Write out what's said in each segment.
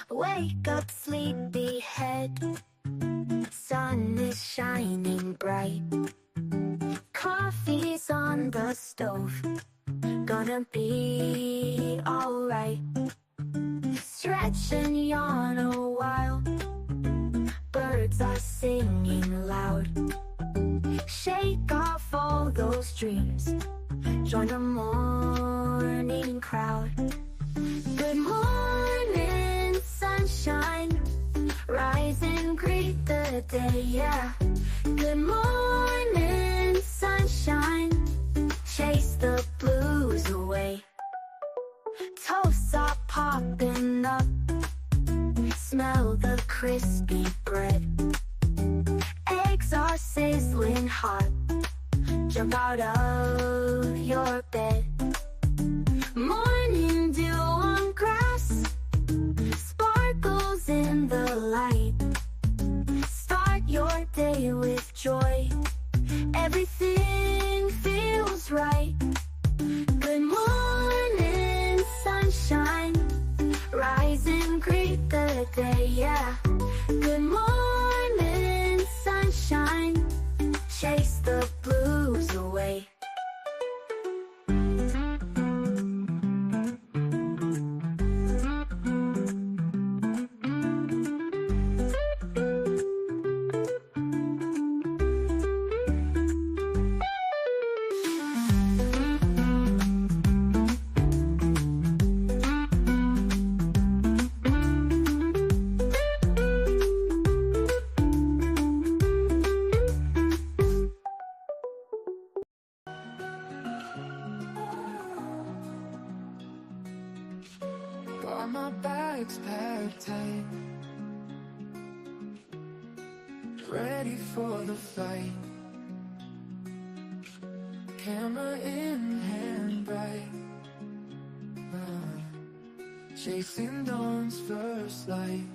Wake up, sleepyhead. Sun is shining bright. Coffee's on the stove. Gonna be alright. Stretch and yawn a while. Birds are singing loud. Shake off all those dreams. Join the morning crowd. Good morning, sunshine. Rise and greet the day, yeah. Good morning, sunshine. Chase the blues away. Toasts are popping up. Smell the crispy bread. Eggs are sizzling hot. Jump out of your bed. Morning dew on grass. Sparkles in the light. Start your day with joy. Everything feels right. Good morning, sunshine. Rise and greet the day, yeah. Good morning, sunshine. Chase the blues away. Got my bags packed tight, ready for the flight. Camera in hand bright, chasing dawn's first light.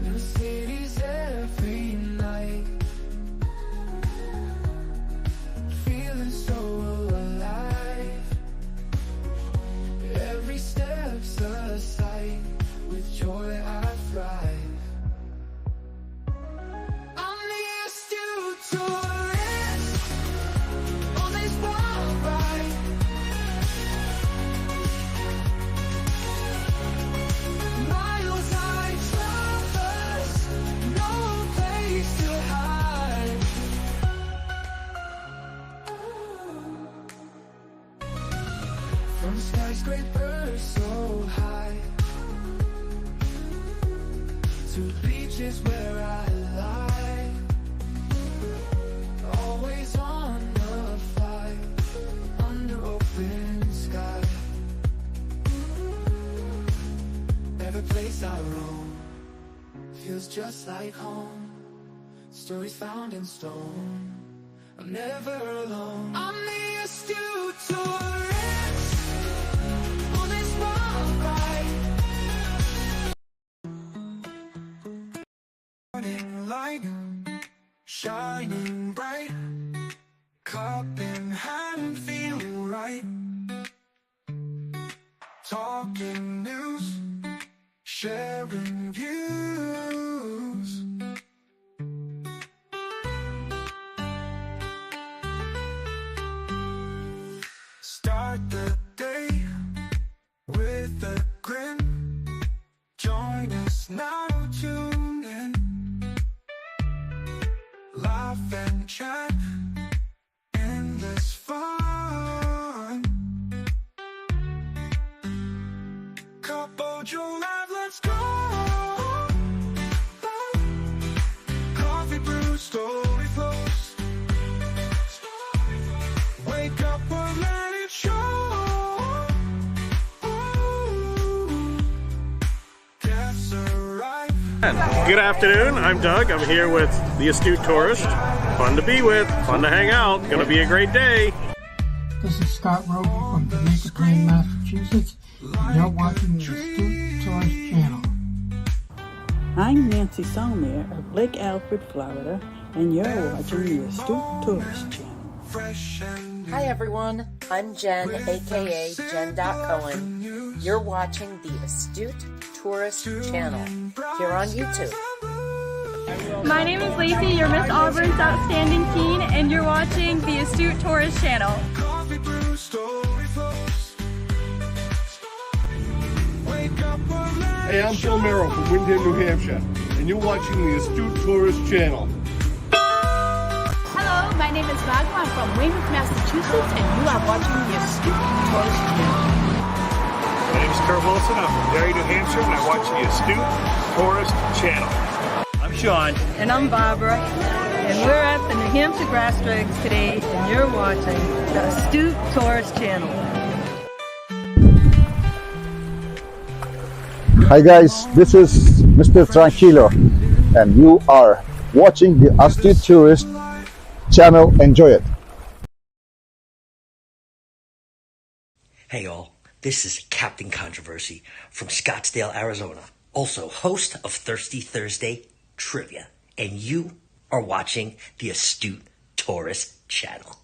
New cities every night, feeling so alive. Every step's a sight, with joy I thrive. I'm the astute tourist on this wild ride. Miles I traverse, no place to hide. From skyscrapers so high to beaches where I lie, always on the fly, under open sky. Every place I roam feels just like home. Stories found in stone, I'm never alone. I'm the astute tourist on this wild ride. Morning light, shining bright. Cup in hand, feeling right. Talking news, sharing views. Start the day with a grin. Join us now, tune in. Laugh and chat, endless fun. Couple your life, let's go. Coffee brew, story flows. Wake up, we'll let it show. Ooh, guests arrive. Good afternoon, I'm Doug. I'm here with the Astute Tourist. Fun to be with, fun to hang out, gonna be a great day. This is Scott Roby from Jamaica Plain, Massachusetts, and you're watching the Astute Tourist channel. I'm Nancy Sommer of Lake Alfred, Florida, and you're watching the Astute Tourist channel. Hi everyone, I'm Jen, aka Jen.Cohen. You're watching the Astute Tourist Channel here on YouTube. My name is Lacey, you're Miss Auburn's Outstanding Teen, and you're watching the Astute Tourist Channel. Hey, I'm Phil Merrill from Windham, New Hampshire, and you're watching the Astute Tourist Channel. Hello, my name is Magma. I'm from Weymouth, Massachusetts, and you are watching the Astute Tourist Channel. My name is Kurt Wilson. I'm from Derry, New Hampshire, and I watch the Astute Tourist Channel. I'm Sean. And I'm Barbara. And we're at the New Hampshire Grass Drags today, and you're watching the Astute Tourist Channel. Hi guys, this is Mr. Tranquilo, and you are watching the Astute Tourist Channel. Enjoy it. Hey all, this is Captain Controversy from Scottsdale, Arizona, also host of Thirsty Thursday Trivia, and you are watching the Astute Tourist Channel.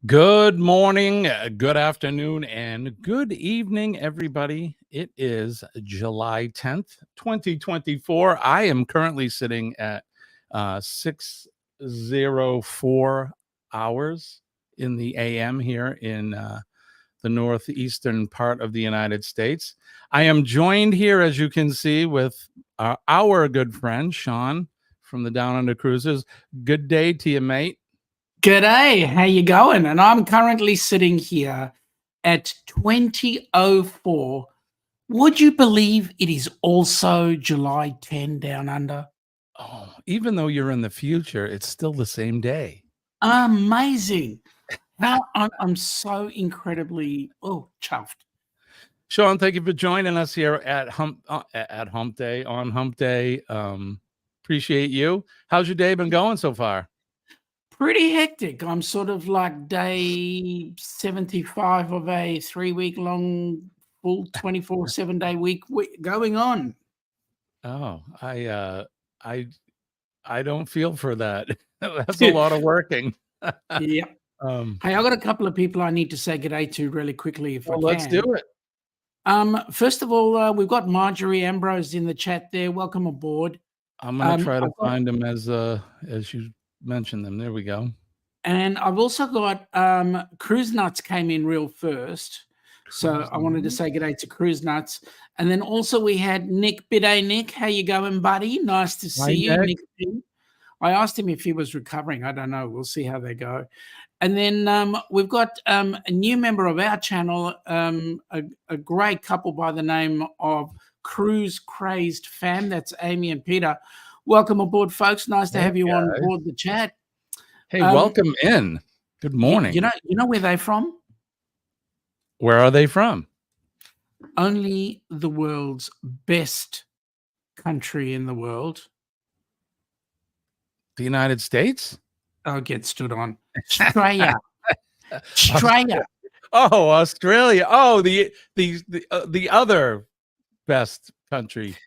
Good morning, good afternoon, and good evening, everybody. It is July 10th, 2024. I am currently sitting at 6:04 hours in the AM here in the northeastern part of the United States. I am joined here, as you can see, with our good friend, Sean, from the Down Under Cruises. Good day to you, mate. G'day, how you going? And I'm currently sitting here at 20:04. Would you believe it is also July 10 down under? Oh, even though you're in the future, it's still the same day. Amazing. I'm so incredibly chuffed. Sean, thank you for joining us here at Hump Day. Appreciate you. How's your day been going so far? Pretty hectic. I'm sort of like day 75 of a 3-week-long full 24/7 day week going on. Oh, I don't feel for that. That's a lot of working. Yeah. Hey, I got a couple of people I need to say good day to really quickly if I can. Let's do it. First of all, we've got Marjorie Ambrose in the chat there. Welcome aboard. I'm gonna try to find them as you mentioned them. There we go. And I've also got Cruise Nuts came in real first. So I wanted to say good day to Cruise Nuts. And then also we had Nick Bidet. Nick, how you going, buddy? Nice to see you, Nick. I asked him if he was recovering. I don't know. We'll see how they go. And then we've got a new member of our channel, a great couple by the name of Cruise Crazed Fam. That's Amy and Peter. Welcome aboard, folks. Nice to have you on board the chat. Hey, welcome in. Good morning. You know where they're from? Where are they from? Only the world's best country in the world. The United States? Oh, get stood on. Australia. Australia. Oh, Australia. Oh, the other best country.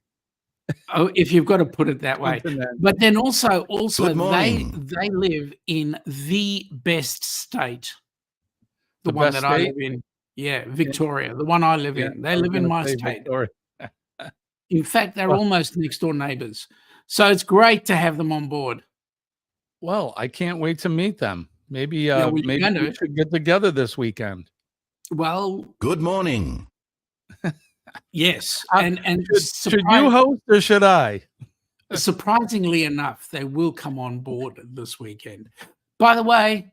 Oh, if you've got to put it that way. But then also they live in the best state. The one that I live in. Yeah, Victoria. The one I live in. They live in my state. In fact, they're almost next door neighbors. So it's great to have them on board. Well, I can't wait to meet them. Maybe we should get together this weekend. Well, good morning. Yes, and should you host or should I? Surprisingly enough, they will come on board this weekend. By the way,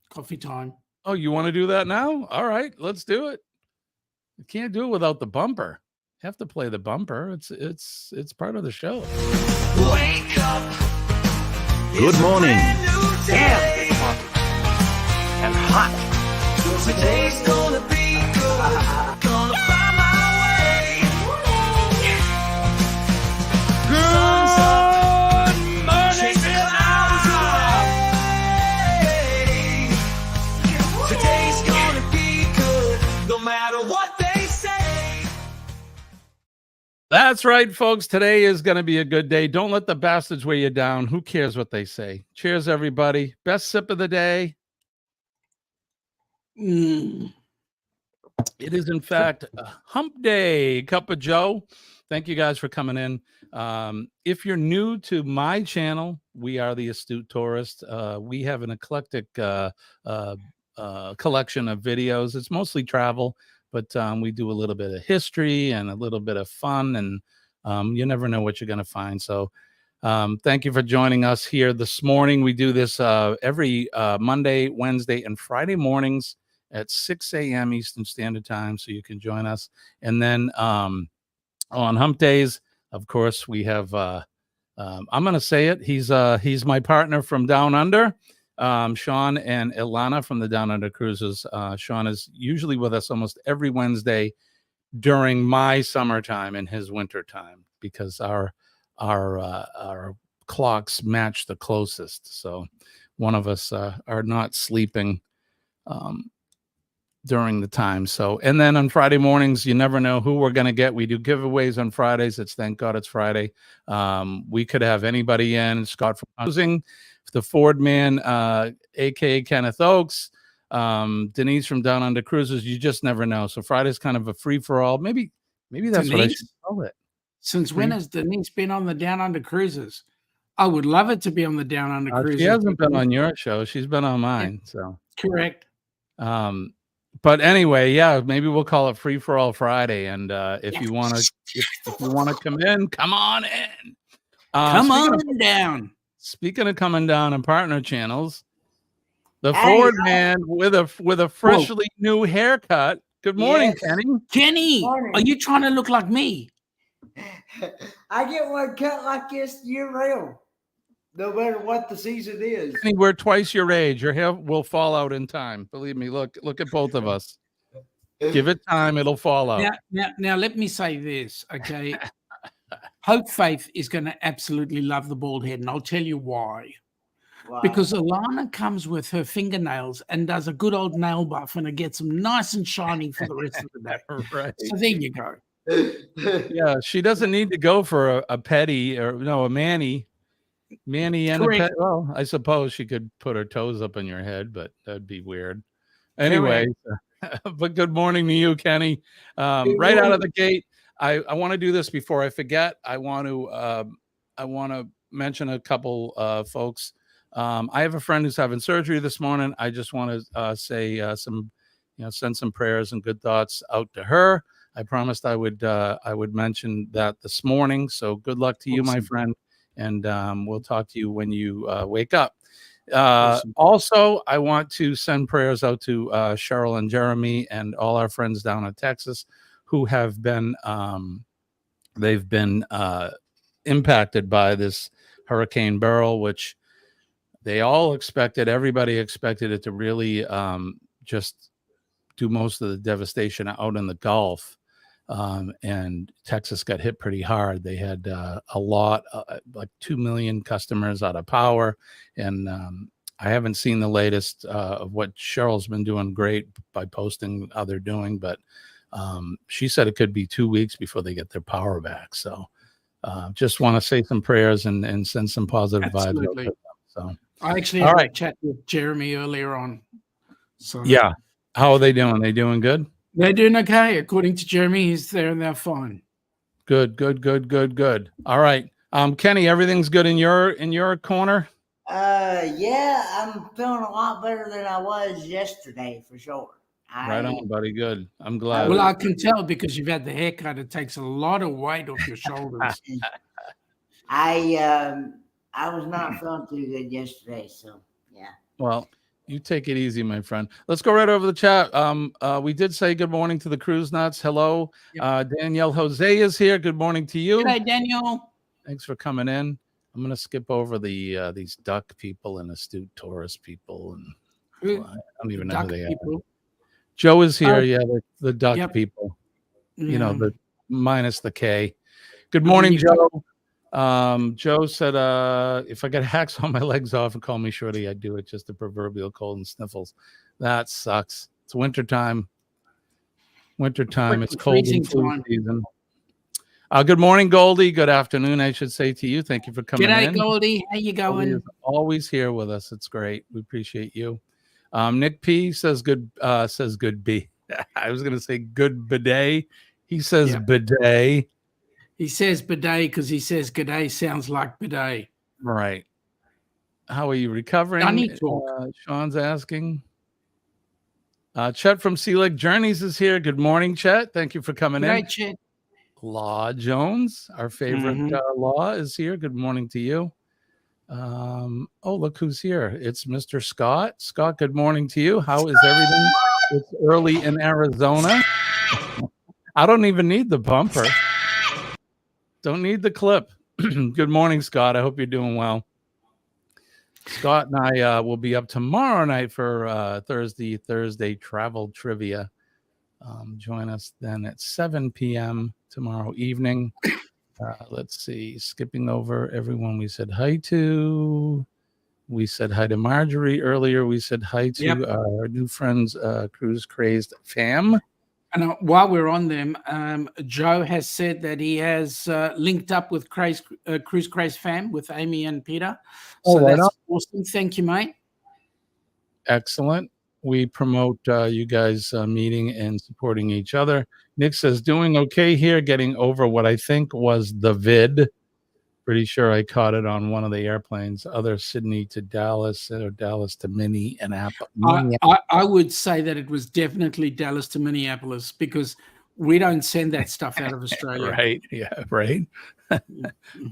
coffee time. Oh, you want to do that now? All right, let's do it. You can't do it without the bumper. You have to play the bumper. It's part of the show. Wake up. Good morning. Yeah. and hot. Today's gonna be good. Gonna find my way. Sun's up. Good morning, Chase the clouds away. Today's gonna be good. No matter what they say. That's right, folks. Today is going to be a good day. Don't let the bastards weigh you down. Who cares what they say? Cheers, everybody. Best sip of the day. It is, in fact, Hump Day. Cup of Joe. Thank you guys for coming in. If you're new to my channel, we are the Astute Tourist. We have an eclectic collection of videos. It's mostly travel, but we do a little bit of history and a little bit of fun, and you never know what you're going to find. So thank you for joining us here this morning. We do this every Monday, Wednesday, and Friday mornings at 6 a.m. Eastern Standard Time, so you can join us. And then on Hump Days, of course, we have, I'm going to say it, he's my partner from Down Under. Sean and Ilana from the Down Under Cruises. Sean is usually with us almost every Wednesday during my summertime and his winter time, because our clocks match the closest. So one of us are not sleeping during the time. So, and then on Friday mornings, you never know who we're going to get. We do giveaways on Fridays. It's Thank God It's Friday. We could have anybody in. Scott from Housing, the Ford Man, aka Kenneth Oakes, Denise from Down Under Cruises. You just never know. So Friday's kind of a free for all. Maybe that's what I should call it. Since when has Denise been on the Down Under Cruises? I would love it to be on the Down Under Cruises. She hasn't been on your show. She's been on mine. Yeah. So correct. But anyway, yeah, maybe we'll call it Free for All Friday. And if you want to come in, come on in. Come on down. Speaking of coming down and partner channels, the Ford Man with a freshly new haircut. Good morning, Kenny. Kenny, Morning. are you trying to look like me? I get one cut like this year round, no matter what the season is. Kenny, we're twice your age. Your hair will fall out in time. Believe me. Look at both of us. Give it time; it'll fall out. Now, let me say this, okay? Hope Faith is going to absolutely love the bald head, and I'll tell you why. Wow. Because Alana comes with her fingernails and does a good old nail buff, and it gets them nice and shiny for the rest of the day. Right. So there you go. Yeah, she doesn't need to go for a petty or a Manny and Correct. a pet. Well, I suppose she could put her toes up in your head, but that'd be weird. Anyway, but good morning to you, Kenny. Right out of the gate, I want to do this before I forget. I want to mention a couple folks. I have a friend who's having surgery this morning. I just want to say send some prayers and good thoughts out to her. I promised I would mention that this morning. So good luck to you, my friend, and we'll talk to you when you wake up. Also, I want to send prayers out to Cheryl and Jeremy and all our friends down in Texas who have been they've been impacted by this Hurricane Beryl, which they all expected. Everybody expected it to really just do most of the devastation out in the Gulf. And Texas got hit pretty hard. They had a lot, like 2 million customers out of power. And I haven't seen the latest of what Cheryl's been doing great by posting how they're doing, but she said it could be 2 weeks before they get their power back. So just want to say some prayers and send some positive vibes. Out to them. So I actually had a chat with Jeremy earlier on. So yeah. How are they doing? They doing good? They're doing okay. According to Jeremy, he's there and they're fine. Good. All right. Kenny, everything's good in your corner? Yeah, I'm feeling a lot better than I was yesterday for sure. Right on, buddy. Good. I'm glad. Well, I can tell because you've had the haircut. It takes a lot of weight off your shoulders. I was not feeling too good yesterday, so yeah. Well, you take it easy, my friend. Let's go right over the chat. We did say good morning to the Cruise Nuts. Hello. Yep. Danielle Jose is here. Good morning to you. Good day, Daniel. Thanks for coming in. I'm going to skip over the these duck people and astute tourist people. And I don't even know who Duck they are. people. Joe is here. Oh. Yeah, the duck Yep. people. You know, Yeah. the minus the K. Good And then morning, you've got- Joe. Joe said, if I got hacks on my legs off and call me shorty, I'd do it. Just the proverbial cold and sniffles. That sucks. It's wintertime. Wintertime. It's cold freezing and flu time. season. Good morning, Goldie. Good afternoon, I should say to you. Thank you for coming G'day, in. Goldie. How you Goldie going? is always here with us. It's great. We appreciate you. Nick P says good B. I was going to say good bidet. He says bidet. He says bidet because he says g'day sounds like bidet. Right. How are you recovering? Dunny talk. Sean's asking. Chet from Sea Lake Journeys is here. Good morning, Chet. Thank you for coming in. Chet. Law Jones, our favorite Law, is here. Good morning to you. Oh, look who's here. It's Mr. Scott. Scott, good morning to you. How is everything? It's early in Arizona. I don't even need the bumper. Don't need the clip. Good morning, Scott. I hope you're doing well. Scott and I will be up tomorrow night for Thursday travel trivia. Join us then at 7 p.m. tomorrow evening. Let's see, skipping over everyone we said hi to. We said hi to Marjorie earlier. We said hi to our new friends, Cruise Crazed fam. And while we're on them, Joe has said that he has linked up with Cruise Crazed fam with Amy and Peter. So that's awesome. Thank you, mate. Excellent. We promote you guys meeting and supporting each other. Nick says, doing okay here, getting over what I think was the vid. Pretty sure I caught it on one of the airplanes, other Sydney to Dallas or Dallas to Minneapolis. I would say that it was definitely Dallas to Minneapolis because we don't send that stuff out of Australia. Right. Yeah, right.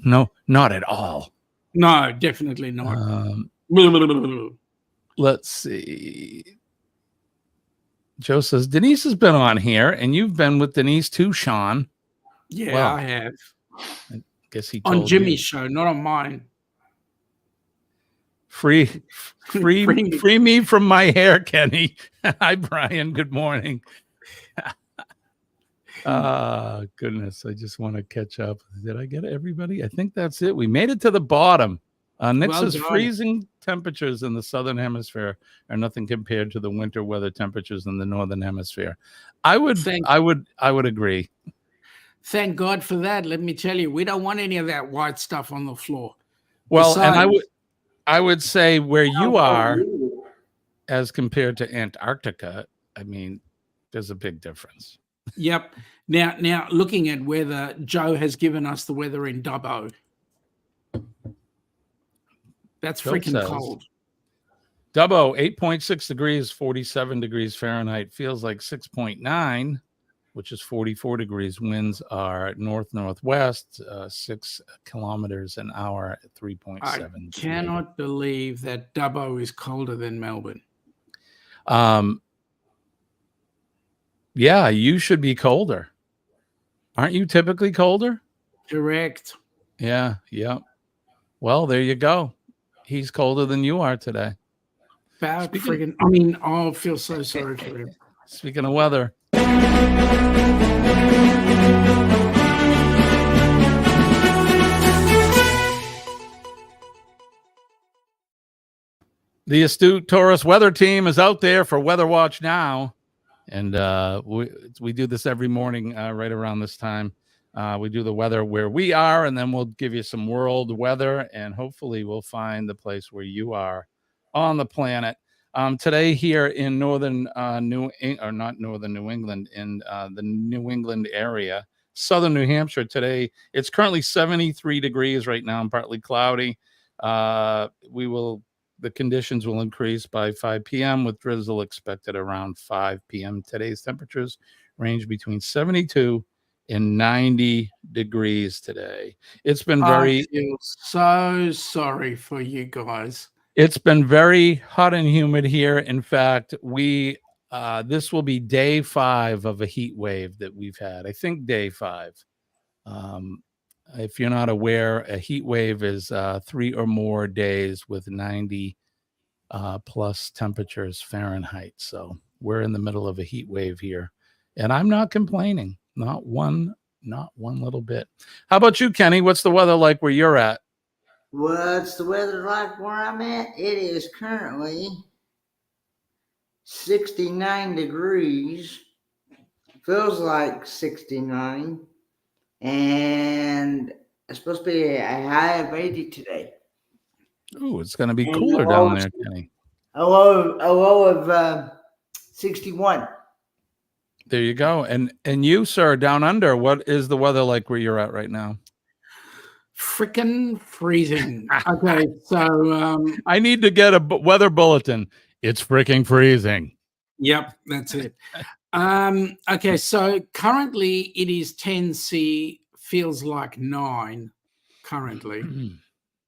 No, not at all. No, definitely not. Let's see. Joe says, Denise has been on here, and you've been with Denise too, Sean. Yeah, well, I have. I guess he told on Jimmy's you. show, not on mine. Free me from my hair, Kenny. Hi, Brian. Good morning. Goodness. I just want to catch up. Did I get everybody? I think that's it. We made it to the bottom. Nick says freezing temperatures in the southern hemisphere are nothing compared to the winter weather temperatures in the northern hemisphere. I would agree. Thank God for that. Let me tell you, we don't want any of that white stuff on the floor. Well, and I would say where you are as compared to Antarctica, I mean, there's a big difference. Yep. Now looking at weather, Joe has given us the weather in Dubbo. That's freaking cold. Dubbo, 8.6 degrees, 47 degrees Fahrenheit. Feels like 6.9, which is 44 degrees. Winds are north-northwest, 6 kilometers an hour at 3.7. I cannot believe that Dubbo is colder than Melbourne. Yeah, you should be colder. Aren't you typically colder? Correct. Yeah. Well, there you go. He's colder than you are today. I feel so sorry for him. Speaking of weather. The Astute Taurus weather team is out there for Weather Watch now. And we do this every morning right around this time. We do the weather where we are, and then we'll give you some world weather, and hopefully we'll find the place where you are on the planet. Today here in northern New England, in the New England area, southern New Hampshire today, it's currently 73 degrees right now and partly cloudy. The conditions will increase by 5 p.m. with drizzle expected around 5 p.m. Today's temperatures range between 72 and 90 degrees today. It's been I feel so sorry for you guys. It's been very hot and humid here. In fact, this will be day 5 of a heat wave that we've had. I think day 5. If you're not aware, a heat wave is 3 or more days with 90 plus temperatures Fahrenheit. So we're in the middle of a heat wave here, and I'm not complaining. Not one little bit. How about you, Kenny? What's the weather like where you're at? What's the weather like where I'm at? It is currently 69 degrees. Feels like 69. And it's supposed to be a high of 80 today. Oh, it's going to be And cooler down there, Kenny. A low of 61. There you go. And you, sir, down under, what is the weather like where you're at right now? Freaking freezing. Okay, so I need to get a weather bulletin. It's freaking freezing. Yep, that's it. Okay, so currently it is 10C, feels like 9 currently.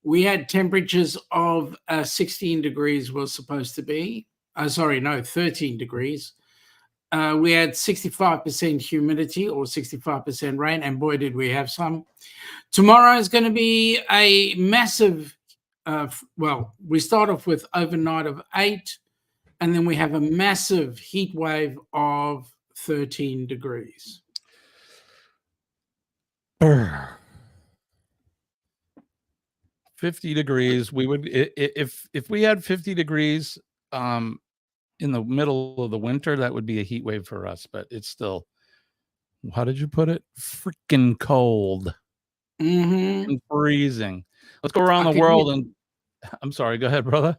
We had temperatures of 16 degrees was supposed to be. 13 degrees. We had 65% humidity or 65% rain, and boy, did we have some. Tomorrow is going to be a massive, we start off with overnight of 8, and then we have a massive heat wave of 13 degrees. 50 degrees. We would, if we had 50 degrees in the middle of the winter, that would be a heat wave for us, but it's still, how did you put it? Freaking cold. And freezing. Let's go around the world and I'm sorry, go ahead, brother.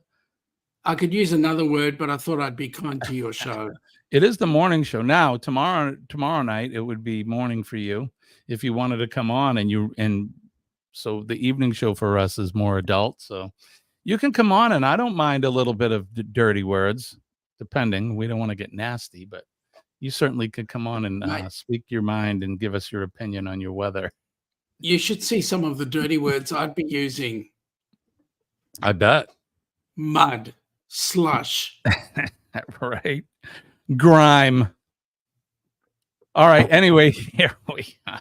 I could use another word, but I thought I'd be kind to your show. It is the morning show. Now, tomorrow night, it would be morning for you if you wanted to come on, and so the evening show for us is more adult. So you can come on, and I don't mind a little bit of dirty words, depending. We don't want to get nasty, but you certainly could come on and speak your mind and give us your opinion on your weather. You should see some of the dirty words I'd be using. I bet. Mud, slush. Right. Grime. All right. Anyway, here we are.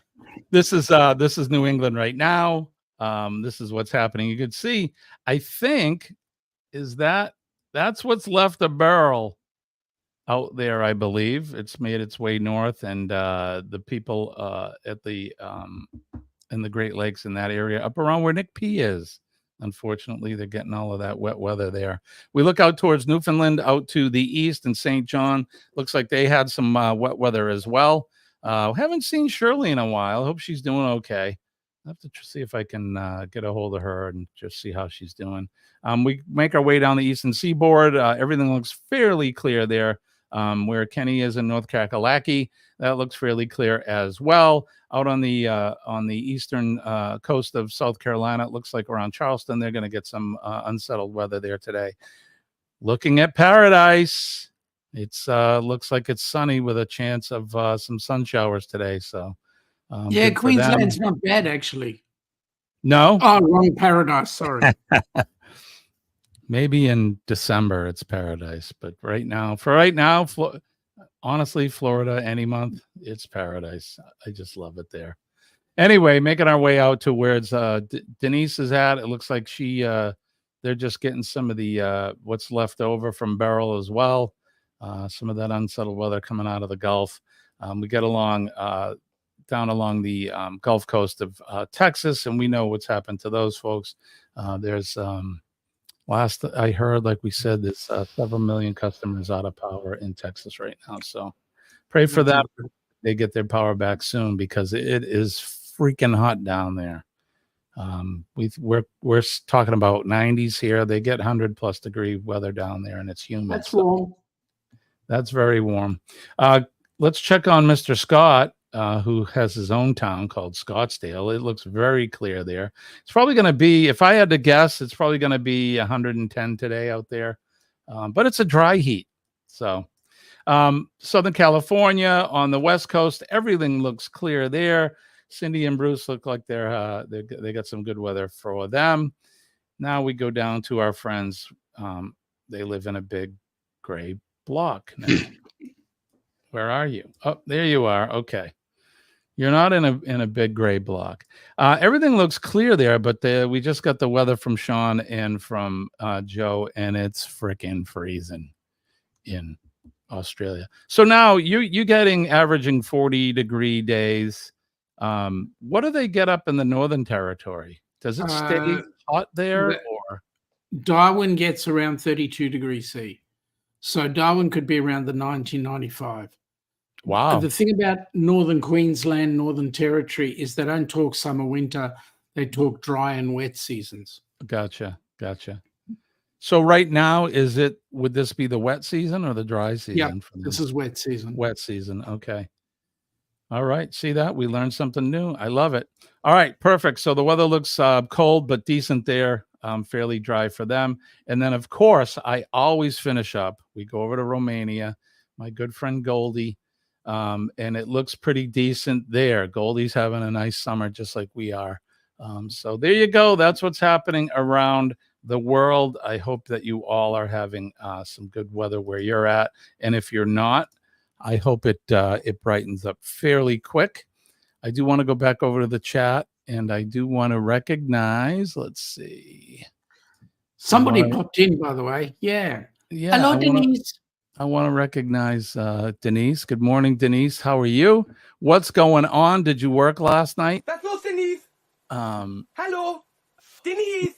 This is New England right now. This is what's happening. You can see, I think, that's what's left of Beryl out there. I believe it's made its way north, and the people at the in the Great Lakes in that area up around where Nick P is. Unfortunately, they're getting all of that wet weather there. We look out towards Newfoundland, out to the east, and St. John. Looks like they had some wet weather as well. Haven't seen Shirley in a while. Hope she's doing okay. I have to see if I can get a hold of her and just see how she's doing. We make our way down the eastern seaboard. Everything looks fairly clear there. Where Kenny is in North Kakalaki, that looks fairly clear as well. Out on the eastern coast of South Carolina, it looks like around Charleston, they're going to get some unsettled weather there today. Looking at Paradise, it's looks like it's sunny with a chance of some sun showers today. So yeah, Queensland's not bad actually. No? Oh, wrong Paradise. Sorry. Maybe in December it's Paradise, but right now, honestly, Florida, any month, it's Paradise. I just love it there. Anyway, making our way out to where it's Denise is at. It looks like they're just getting some of the what's left over from Beryl as well. Some of that unsettled weather coming out of the Gulf. We get along down along the Gulf Coast of Texas, and we know what's happened to those folks. There's last I heard, like we said, there's several million customers out of power in Texas right now. So pray for that. They get their power back soon because it is freaking hot down there. We're talking about 90s here. They get 100+ degree weather down there, and it's humid. That's warm. That's very warm. Let's check on Mr. Scott, who has his own town called Scottsdale. It looks very clear there. It's probably going to be, if I had to guess, it's probably going to be 110 today out there. But it's a dry heat. So Southern California on the West Coast, everything looks clear there. Cindy and Bruce look like they got some good weather for them. Now we go down to our friends. They live in a big gray block now. Where are you? Oh, there you are. Okay. You're not in a big gray block. Everything looks clear there, but we just got the weather from Sean and from Joe, and it's freaking freezing in Australia. So now you getting averaging 40-degree days. What do they get up in the Northern Territory? Does it stay hot there, or Darwin gets around 32 degrees C. So Darwin could be around the 1995. wow? The thing about Northern Queensland, Northern Territory is they don't talk summer, winter. They talk dry and wet seasons. Gotcha. So right now, would this be the wet season or the dry season? Yeah, for them? this is wet season. Wet season. Okay. All right. See that? We learned something new. I love it. All right. Perfect. So the weather looks cold, but decent there. Fairly dry for them. And then, of course, I always finish up. We go over to Romania, my good friend Goldie. And it looks pretty decent there. Goldie's having a nice summer, just like we are. So there you go. That's what's happening around the world. I hope that you all are having some good weather where you're at. And if you're not, I hope it brightens up fairly quick. I do want to go back over to the chat, and I do want to recognize, let's see. Somebody popped in, by the way. Yeah. Hello, Denise. I want to recognize Denise. Good morning, Denise. How are you? What's going on? Did you work last night? That's not Denise. Hello, Denise.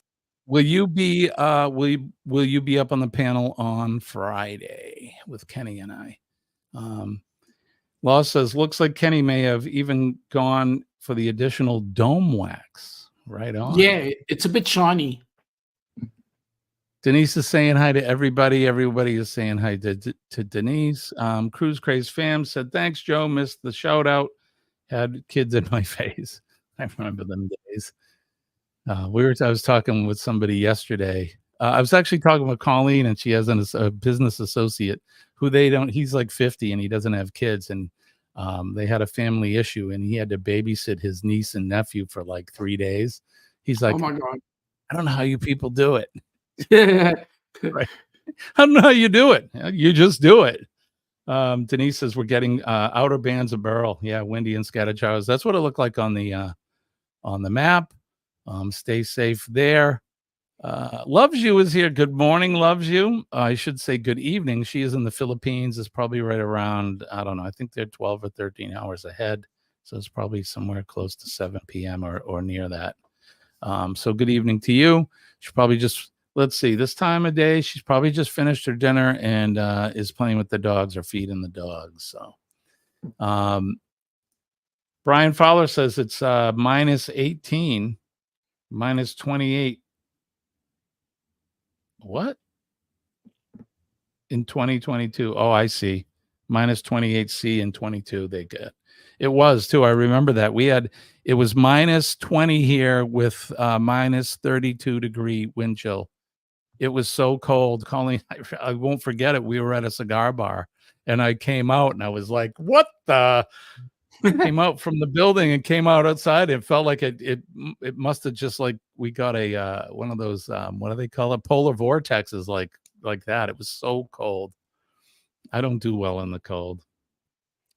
Will you be will you be up on the panel on Friday with Kenny and I? Law says looks like Kenny may have even gone for the additional dome wax. Right on. Yeah, it's a bit shiny. Denise is saying hi to everybody. Everybody is saying hi to Denise. Cruise Craze fam said, thanks, Joe. Missed the shout out. Had kids in my face. I remember them days. I was talking with somebody yesterday. I was actually talking with Colleen, and she has a business associate who he's like 50 and he doesn't have kids. And they had a family issue and he had to babysit his niece and nephew for like 3 days. He's like, oh my God. I don't know how you people do it. Right. I don't know how you do it. You just do it. Denise says we're getting outer bands of Burl. Yeah, windy and scattered showers. That's what it looked like on the map. Stay safe there. Loves You is here. Good morning, Loves You. I should say good evening. She is in the Philippines. It's probably right around, I don't know, I think they're 12 or 13 hours ahead. So it's probably somewhere close to 7 p.m. or near that. So good evening to you. She probably just, let's see, this time of day, she's probably just finished her dinner and is playing with the dogs or feeding the dogs. So Brian Fowler says it's minus 18, minus 28. What? In 2022. Oh, I see. Minus 28C in 22 they get. It was too. I remember that. It was minus 20 here with minus 32-degree wind chill. It was so cold. Colleen, I won't forget it. We were at a cigar bar and I came out and I was like, what the? Came out from the building and came out outside. It felt like it must have just like we got a one of those what do they call it, polar vortexes like that. It was so cold. I don't do well in the cold.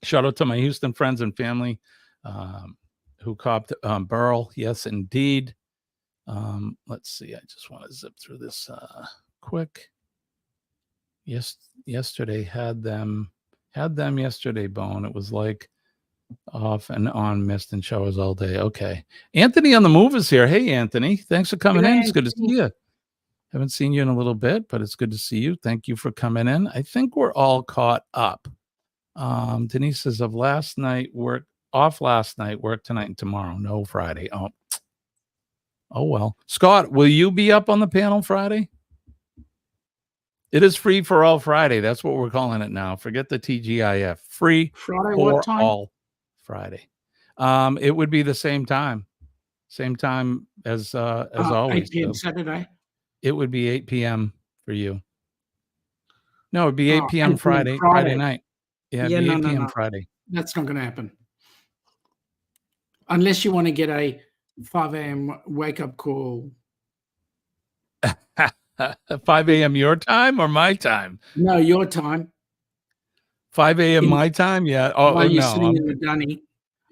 Shout out to my Houston friends and family who copped Burl. Yes, indeed. Let's see. I just want to zip through this quick. Yes, yesterday had them yesterday, Bone. It was like off and on mist and showers all day. Okay. Anthony on the move is here. Hey, Anthony. Thanks for coming in. It's good to see you. Haven't seen you in a little bit, but it's good to see you. Thank you for coming in. I think we're all caught up. Denise says of last night, work tonight and tomorrow. No Friday. Oh well. Scott, will you be up on the panel Friday? It is free for all Friday. That's what we're calling it now. Forget the TGIF. Free Friday, for what time? all Friday. It would be the same time as always. 8 p.m. Saturday. It would be 8 p.m. for you. No, it'd be 8 p.m. Friday night. Yeah, it'd be 8 p.m. Friday. That's not going to happen. Unless you want to get a 5 a.m. wake up call. 5 a.m. your time or my time? No, your time. 5 a.m. my time? Yeah. While you're sitting in the dunny.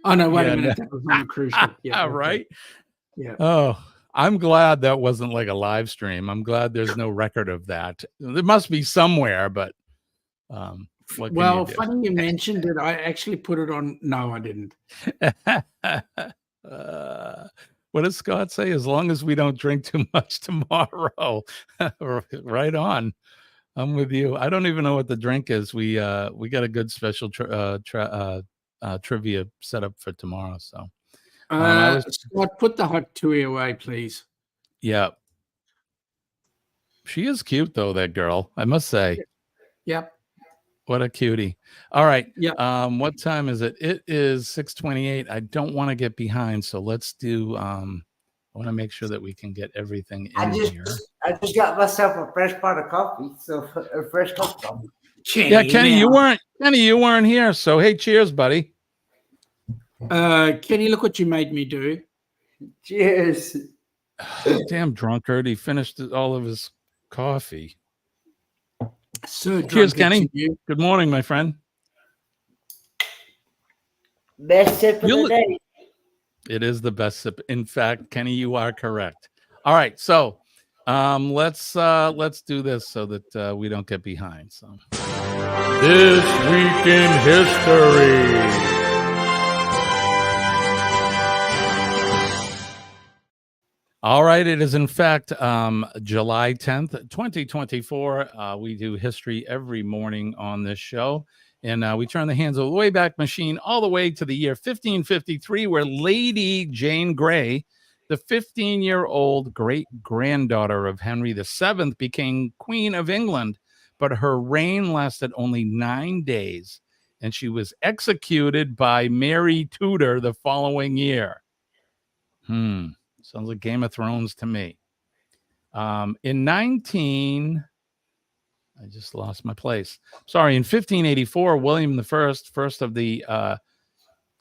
Oh no, wait Yeah, a minute. That was on the cruise ship. Yeah, okay. right. Yeah. Oh, I'm glad that wasn't like a live stream. I'm glad there's no record of that. There must be somewhere, but what can you Well, do? funny you mentioned it. I actually put it on. No, I didn't. What does Scott say? As long as we don't drink too much tomorrow. Right on. I'm with you. I don't even know what the drink is. We got a good special trivia set up for tomorrow. So Scott, put the hot tui away, please. yeah. She is cute though, that girl, I must say. Yep. What a cutie. All right. Yep. What time is it? It is 6:28. I don't want to get behind, so let's do I want to make sure that we can get everything in here. I just got myself a fresh pot of coffee, so a fresh cup of coffee. Yeah, Kenny, you weren't here. So hey, cheers, buddy. Kenny, look what you made me do. Cheers. Damn drunkard. He finished all of his coffee. So cheers, Kenny. Good morning, my friend. Best sip of the day. It is the best sip. In fact, Kenny, you are correct. All right, so let's do this so that we don't get behind. So this week in history. All right, it is in fact July 10th, 2024. We do history every morning on this show, and we turn the hands of the Wayback Machine all the way to the year 1553, where Lady Jane Grey, the 15-year-old great-granddaughter of Henry VII, became Queen of England, but her reign lasted only 9 days, and she was executed by Mary Tudor the following year. Sounds like Game of Thrones to me. I just lost my place. Sorry, in 1584, William I, first of the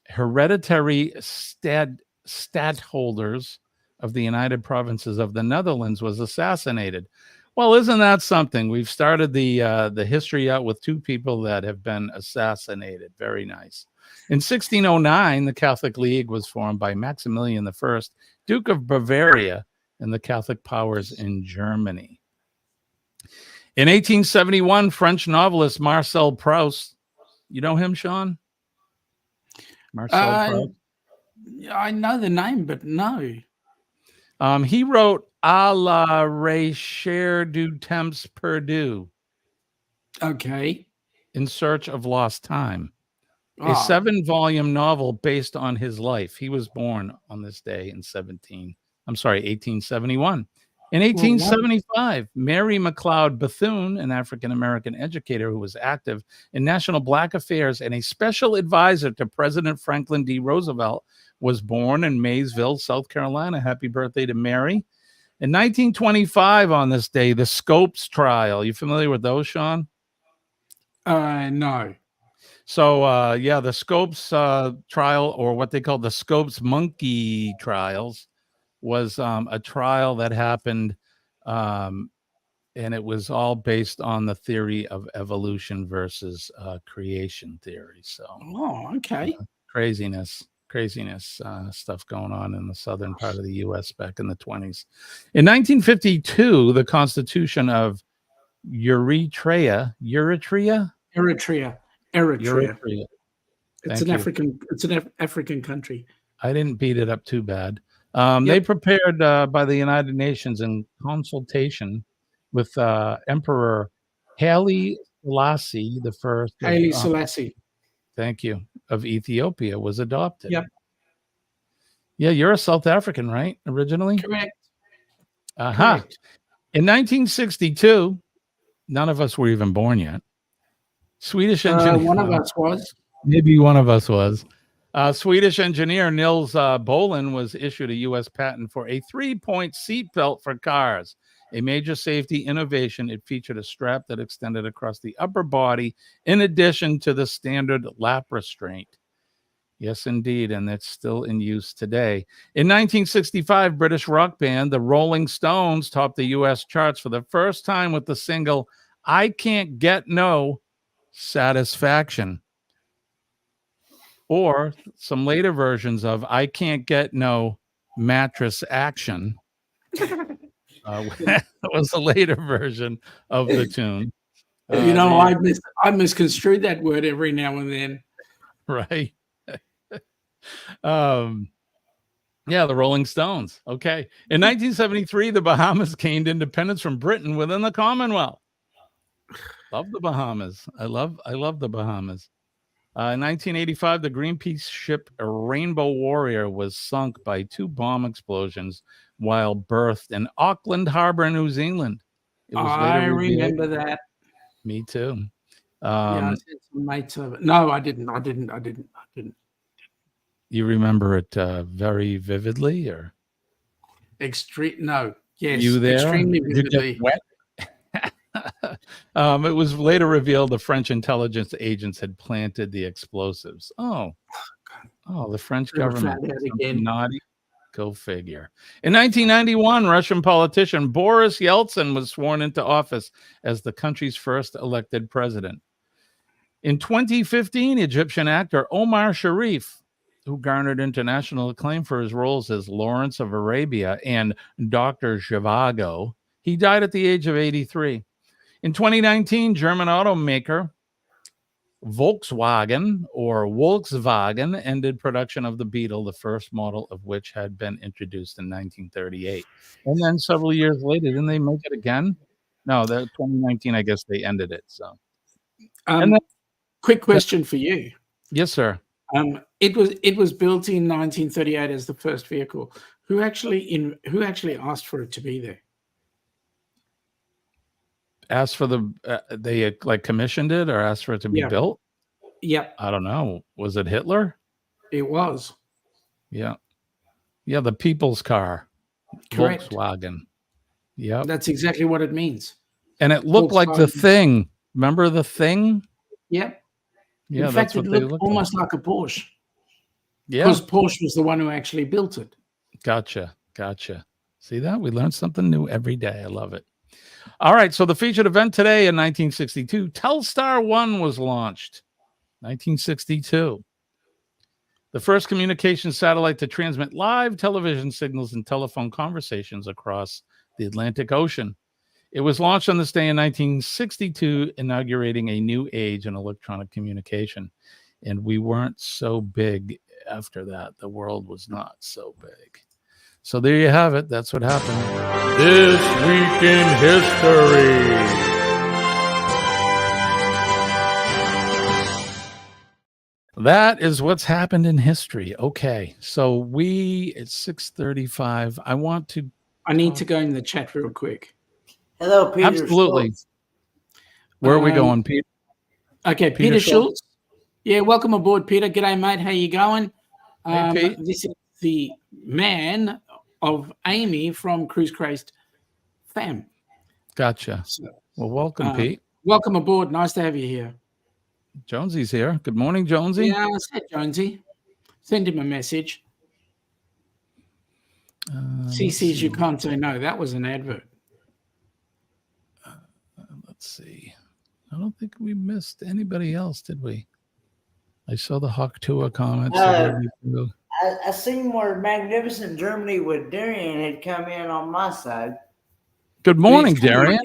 hereditary stadtholders of the United Provinces of the Netherlands, was assassinated. Well, isn't that something? We've started the history out with two people that have been assassinated. Very nice. In 1609, the Catholic League was formed by Maximilian I, Duke of Bavaria, and the Catholic powers in Germany. In 1871, French novelist Marcel Proust, you know him, Sean? Marcel Proust? I know the name, but no. He wrote A la recherche du temps perdu. Okay. In Search of Lost Time. A 7-volume novel based on his life. He was born on this day in 1871. In 1875, Mary McLeod Bethune, an African-American educator who was active in national Black affairs and a special advisor to President Franklin D. Roosevelt, was born in Maysville, South Carolina. Happy birthday to Mary. In 1925, on this day, the Scopes trial. You familiar with those, Sean? No. So, yeah, the Scopes trial, or what they call the Scopes monkey trials, was a trial that happened, and it was all based on the theory of evolution versus creation theory. So, okay. Craziness stuff going on in the southern part of the U.S. back in the 20s. In 1952, the Constitution of Eritrea. It's an African country. I didn't beat it up too bad. They prepared by the United Nations in consultation with Emperor Haile Selassie the First. Haile Selassie. Thank you. Of Ethiopia was adopted. Yep. Yeah, you're a South African, right? Originally? Correct. Correct. In 1962, none of us were even born yet. Swedish engineer. One of us was. Maybe one of us was. Swedish engineer Nils Bohlin was issued a U.S. patent for a 3-point seatbelt for cars, a major safety innovation. It featured a strap that extended across the upper body in addition to the standard lap restraint. Yes, indeed, and it's still in use today. In 1965, British rock band the Rolling Stones topped the U.S. charts for the first time with the single I Can't Get No Satisfaction. or some later versions of "I Can't Get No Mattress Action." Was a later version of the tune. I misconstrued that word every now and then. Right. Yeah, the Rolling Stones. Okay. In 1973, the Bahamas gained independence from Britain within the Commonwealth. Love the Bahamas. I love the Bahamas. In 1985, the Greenpeace ship Rainbow Warrior was sunk by 2 bomb explosions while berthed in Auckland Harbor, New Zealand. It was later I revealed. remember that. Me too. Yeah, I said some mates of it. No, I didn't. You remember it very vividly, or No, yes, you there? extremely Did you get vividly. wet? It was later revealed the French intelligence agents had planted the explosives. Oh, the French Never government. found out Something again. naughty. Go figure. In 1991, Russian politician Boris Yeltsin was sworn into office as the country's first elected president. In 2015, Egyptian actor Omar Sharif, who garnered international acclaim for his roles as Lawrence of Arabia and Dr. Zhivago, he died at the age of 83. In 2019, German automaker Volkswagen ended production of the Beetle, the first model of which had been introduced in 1938. And then several years later, didn't they make it again? No, 2019, I guess they ended it. So, and then, quick question for you. Yes, sir. It was built in 1938 as the first vehicle. Who actually asked for it to be there? Asked for they like commissioned it or asked for it to be built? Yep. I don't know. Was it Hitler? It was. Yeah. Yeah, the people's car. Correct. Volkswagen. Yeah. That's exactly what it means. And it looked like the Thing. Remember the Thing? Yep. Yeah, in fact, it looked almost like a Porsche. Yeah. Because Porsche was the one who actually built it. Gotcha. See that? We learn something new every day. I love it. All right. So the featured event today in 1962, Telstar 1 was launched. 1962. The first communication satellite to transmit live television signals and telephone conversations across the Atlantic Ocean. It was launched on this day in 1962, inaugurating a new age in electronic communication. And we weren't so big after that. The world was not so big. So there you have it. That's what happened. This Week in History. That is what's happened in history. Okay. So it's 6:35. I need to go in the chat real quick. Hello, Peter. Absolutely. Schultz. Where are we going, Pete? Okay, Peter Schultz. Yeah, welcome aboard, Peter. G'day, mate. How you going? Hey, Pete. This is the man of Amy from Cruise Crazed fam. Gotcha. Well, welcome, Pete. Welcome aboard. Nice to have you here. Jonesy's here. Good morning, Jonesy. Yeah, I said Jonesy. Send him a message. CC's you can't say no. That was an advert. Let's see. I don't think we missed anybody else, did we? I saw the Hawk Tour comments. I seen where Magnificent Germany with Darian had come in on my side. Good morning, Darian.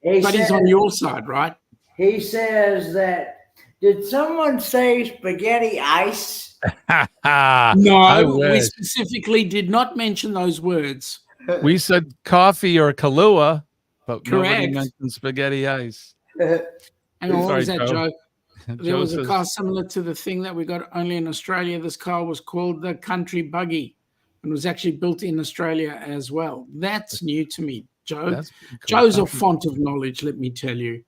But he's on your side, right? He says that, did someone say spaghetti ice? No, we specifically did not mention those words. We said coffee or Kahlua, but nobody Correct. mentioned spaghetti ice. And what was that joke? There was a says, car similar to the thing that we got only in Australia. This car was called the Country Buggy and was actually built in Australia as well. That's new to me, Joe. That's cool. Joe's a font of knowledge, let me tell you.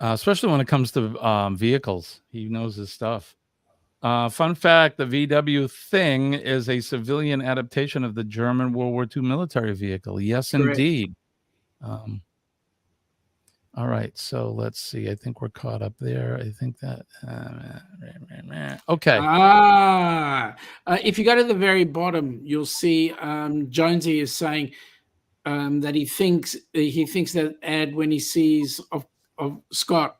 Especially when it comes to vehicles. He knows his stuff. Fun fact, the VW Thing is a civilian adaptation of the German World War II military vehicle. Yes, Correct. Indeed. All right, so let's see. I think we're caught up there. I think that... okay. If you go to the very bottom, you'll see Jonesy is saying that he thinks that ad when he sees of Scott.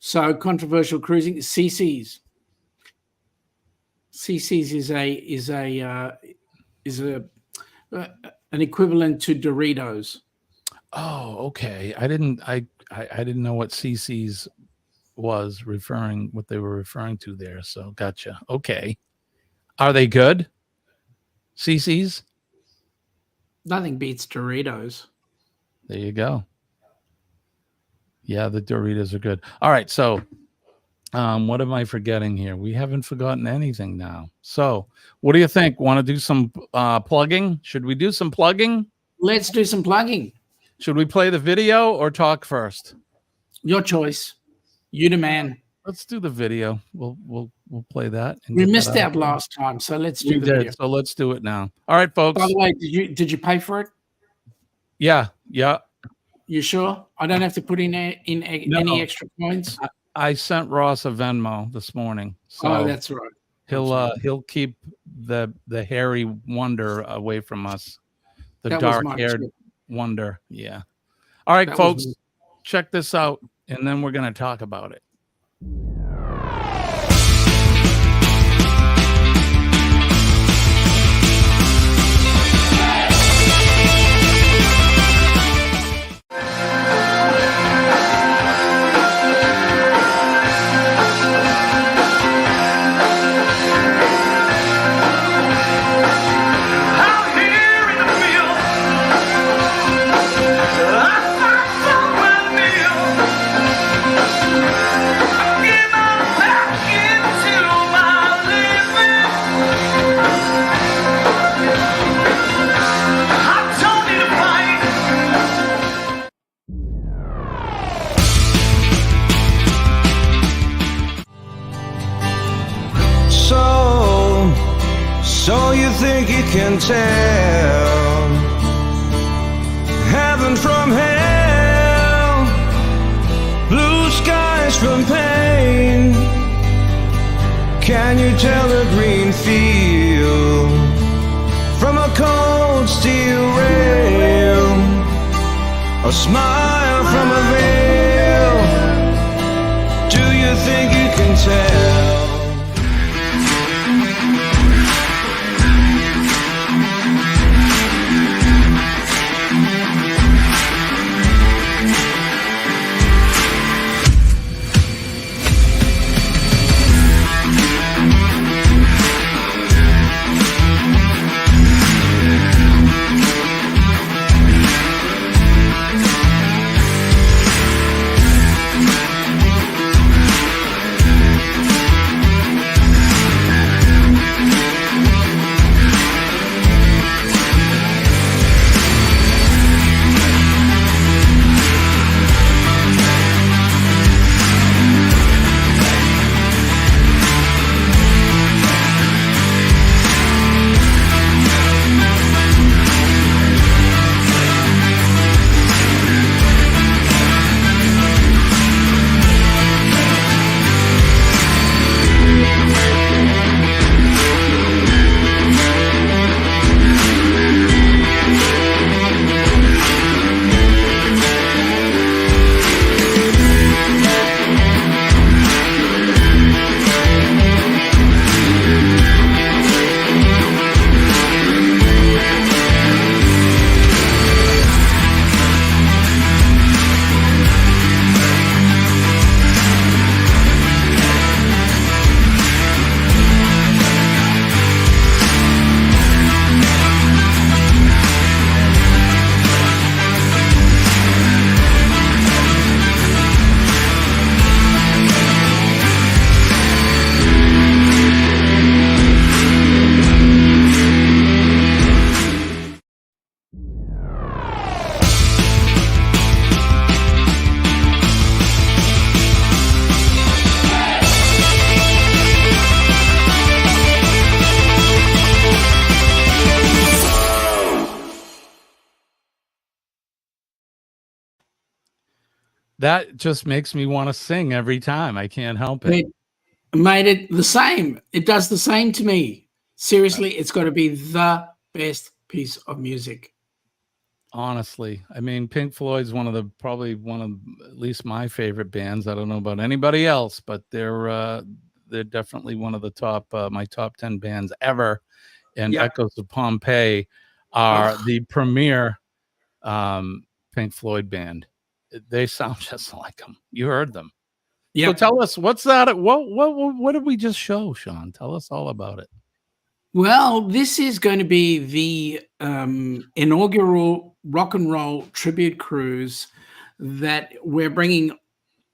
So controversial cruising, CC's. CC's is an equivalent to Doritos. Oh, okay. I didn't know what CC's was what they were referring to there. So gotcha. Okay. Are they good? CC's? Nothing beats Doritos. There you go. Yeah, the Doritos are good. All right, so what am I forgetting here? We haven't forgotten anything now. So, what do you think? Want to do some plugging? Should we do some plugging? Let's do some plugging. Should we play the video or talk first? Your choice. You the man. Let's do the video. We'll play that. And We get missed that out last time, so let's do We the did, video. so let's do it now. All right, folks. By the way, did you pay for it? Yeah. You sure? I don't have to put in any extra coins. I sent Ross a Venmo this morning. So Oh, that's right. He'll keep the hairy wonder away from us. The That was my dark-haired tip. wonder. Yeah. All right, That was folks, me. check this out, and then we're going to talk about it. Out here in the field, I find somewhere new. Get my back into my living. I'm Tony to fight. So you think you can tell heaven from hell, blue skies from pain? Can you tell a green field from a cold steel rail, a smile from a veil? Do you think you can tell? That just makes me want to sing every time. I can't help it. It made it the same. It does the same to me. Seriously, it's got to be the best piece of music. Honestly, I mean, Pink Floyd's probably one of at least my favorite bands. I don't know about anybody else, but they're they're definitely one of the top my top 10 bands ever. And Yep. Echoes of Pompeii are Ugh. the premier Pink Floyd band. They sound just like them. You heard them. So Yep. tell us, what's that? What did we just show, Sean? Tell us all about it. Well, this is going to be the inaugural rock and roll tribute cruise that we're bringing.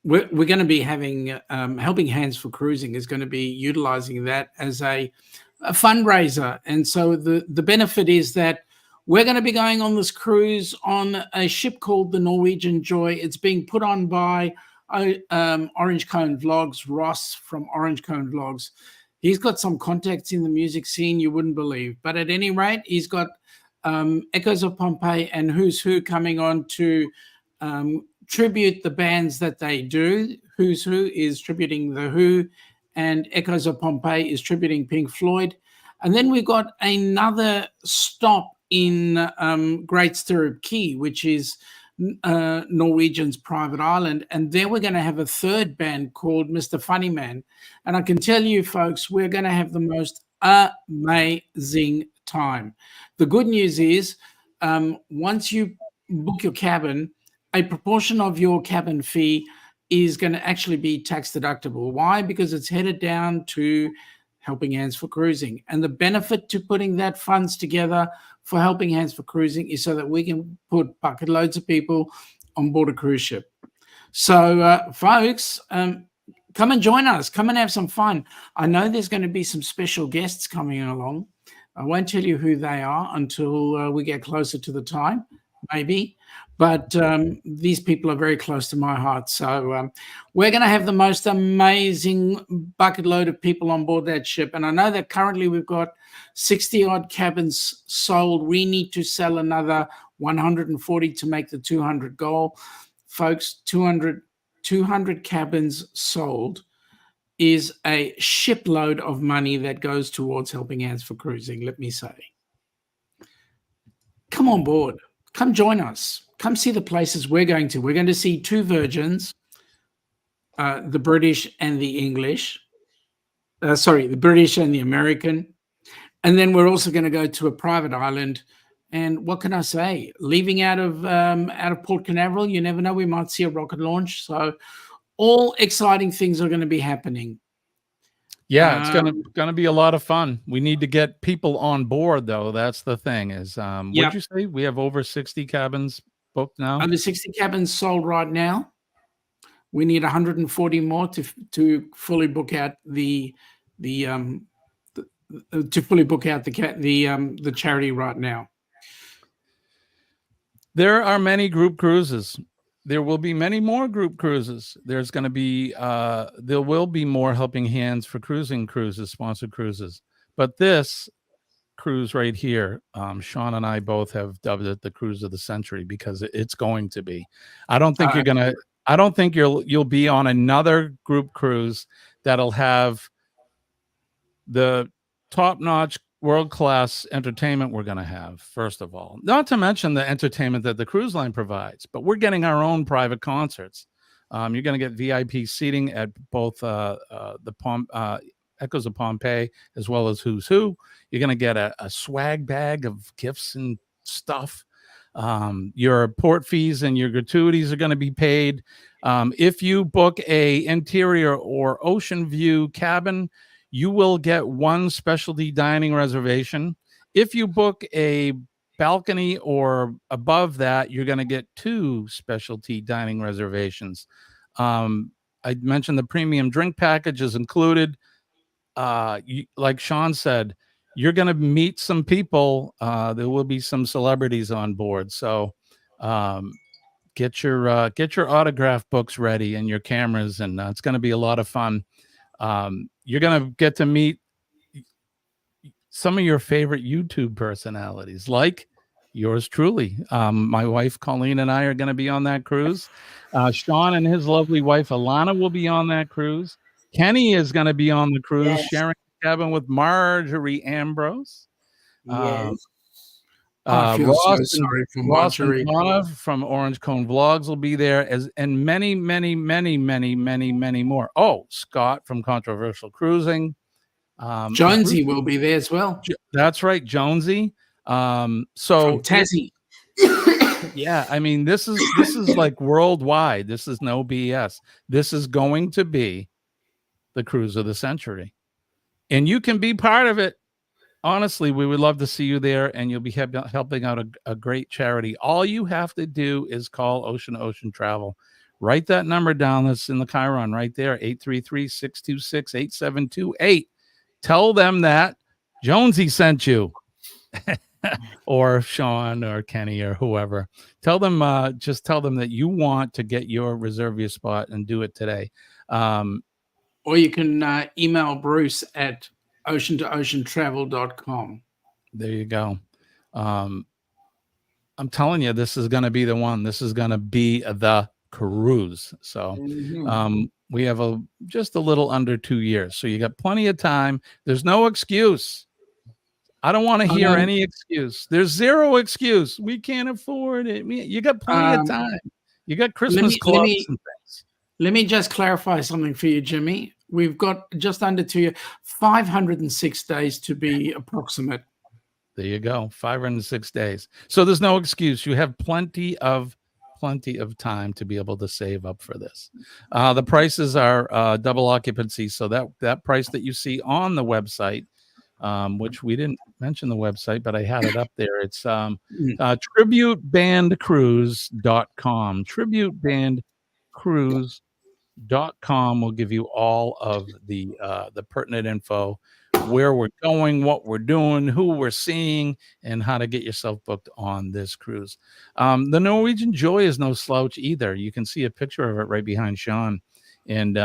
We're going to be having Helping Hands for Cruising is going to be utilizing that as a fundraiser. And so the benefit is that we're going to be going on this cruise on a ship called the Norwegian Joy. It's being put on by Orange Cone Vlogs, Ross from Orange Cone Vlogs. He's got some contacts in the music scene you wouldn't believe. But at any rate, he's got Echoes of Pompeii and Who's Who coming on to tribute the bands that they do. Who's Who is tributing The Who, and Echoes of Pompeii is tributing Pink Floyd. And then we've got another stop in Great Stirrup Key, which is Norwegian's private island. And there we're going to have a third band called Mr. Funny Man. And I can tell you, folks, we're going to have the most amazing time. The good news is once you book your cabin, a proportion of your cabin fee is going to actually be tax deductible. Why? Because it's headed down to Helping Hands for Cruising. And the benefit to putting that funds together for Helping Hands for Cruising is so that we can put bucket loads of people on board a cruise ship. So, folks, come and join us. Come and have some fun. I know there's going to be some special guests coming along. I won't tell you who they are until we get closer to the time, maybe. But these people are very close to my heart. So we're going to have the most amazing bucket load of people on board that ship. And I know that currently we've got 60-odd cabins sold. We need to sell another 140 to make the 200 goal. Folks, 200 cabins sold is a shipload of money that goes towards Helping Hands for Cruising, let me say. Come on board. Come join us. Come see the places we're going to. We're going to see two virgins, the British and the English. The British and the American. And then we're also going to go to a private island. And what can I say? Leaving out of Port Canaveral, you never know. We might see a rocket launch. So all exciting things are going to be happening. Yeah, it's gonna be a lot of fun. We need to get people on board, though. That's the thing. Is what'd you say? We have over 60 cabins booked now. Over 60 cabins sold right now. We need 140 more to fully book out the charity right now. There are many group cruises. There will be many more group cruises. There's going to be there will be more Helping Hands for Cruising cruises, sponsored cruises. But this cruise right here, Sean and I both have dubbed it the cruise of the century because it's going to be. I don't think you're gonna. I don't think you'll be on another group cruise that'll have the top-notch world-class entertainment we're going to have, first of all. Not to mention the entertainment that the cruise line provides, but we're getting our own private concerts. You're going to get VIP seating at both the Echoes of Pompeii as well as Who's Who. You're going to get a swag bag of gifts and stuff. Your port fees and your gratuities are going to be paid. If you book a interior or ocean view cabin, you will get one specialty dining reservation. If you book a balcony or above that, you're going to get 2 specialty dining reservations. I mentioned the premium drink package is included. Like Sean said, you're going to meet some people. There will be some celebrities on board. So get your autograph books ready and your cameras, and it's going to be a lot of fun. You're going to get to meet some of your favorite YouTube personalities, like yours truly. My wife, Colleen, and I are going to be on that cruise. Sean and his lovely wife, Alana, will be on that cruise. Kenny is going to be on the cruise, sharing a cabin with Marjorie Ambrose. Yes. I feel so sorry for Ross and Marjorie. Donna from Orange Cone Vlogs will be there, and many, many, many, many, many, many more. Oh, Scott from Controversial Cruising. Jonesy will be there as well. That's right, Jonesy. From So Tassie. yeah, I mean, this is like worldwide. This is no BS. This is going to be the cruise of the century, and you can be part of it. Honestly, we would love to see you there, and you'll be helping out a great charity. All you have to do is call Ocean Travel. Write that number down that's in the Chiron right there, 833-626-8728. Tell them that Jonesy sent you. Or Sean or Kenny or whoever. Tell them, just tell them that you want to get reserve your spot and do it today. Or you can email Bruce at ocean2oceantravel.com. There you go. I'm telling you, this is going to be the one. This is going to be the cruise. So we have just a little under 2 years. So you got plenty of time. There's no excuse. I don't want to hear any excuse. There's zero excuse. We can't afford it. You got plenty of time. You got Christmas clubs and things. Let me just clarify something for you, Jimmy. We've got just under 2 years, 506 days to be approximate. There you go, 506 days. So there's no excuse. You have plenty of time to be able to save up for this. The prices are double occupancy. So that price that you see on the website, which we didn't mention the website, but I had it up there. It's tributebandcruise.com. Tributebandcruise.com will give you all of the pertinent info, where we're going, what we're doing, who we're seeing, and how to get yourself booked on this cruise. The Norwegian Joy is no slouch either. You can see a picture of it right behind Sean. And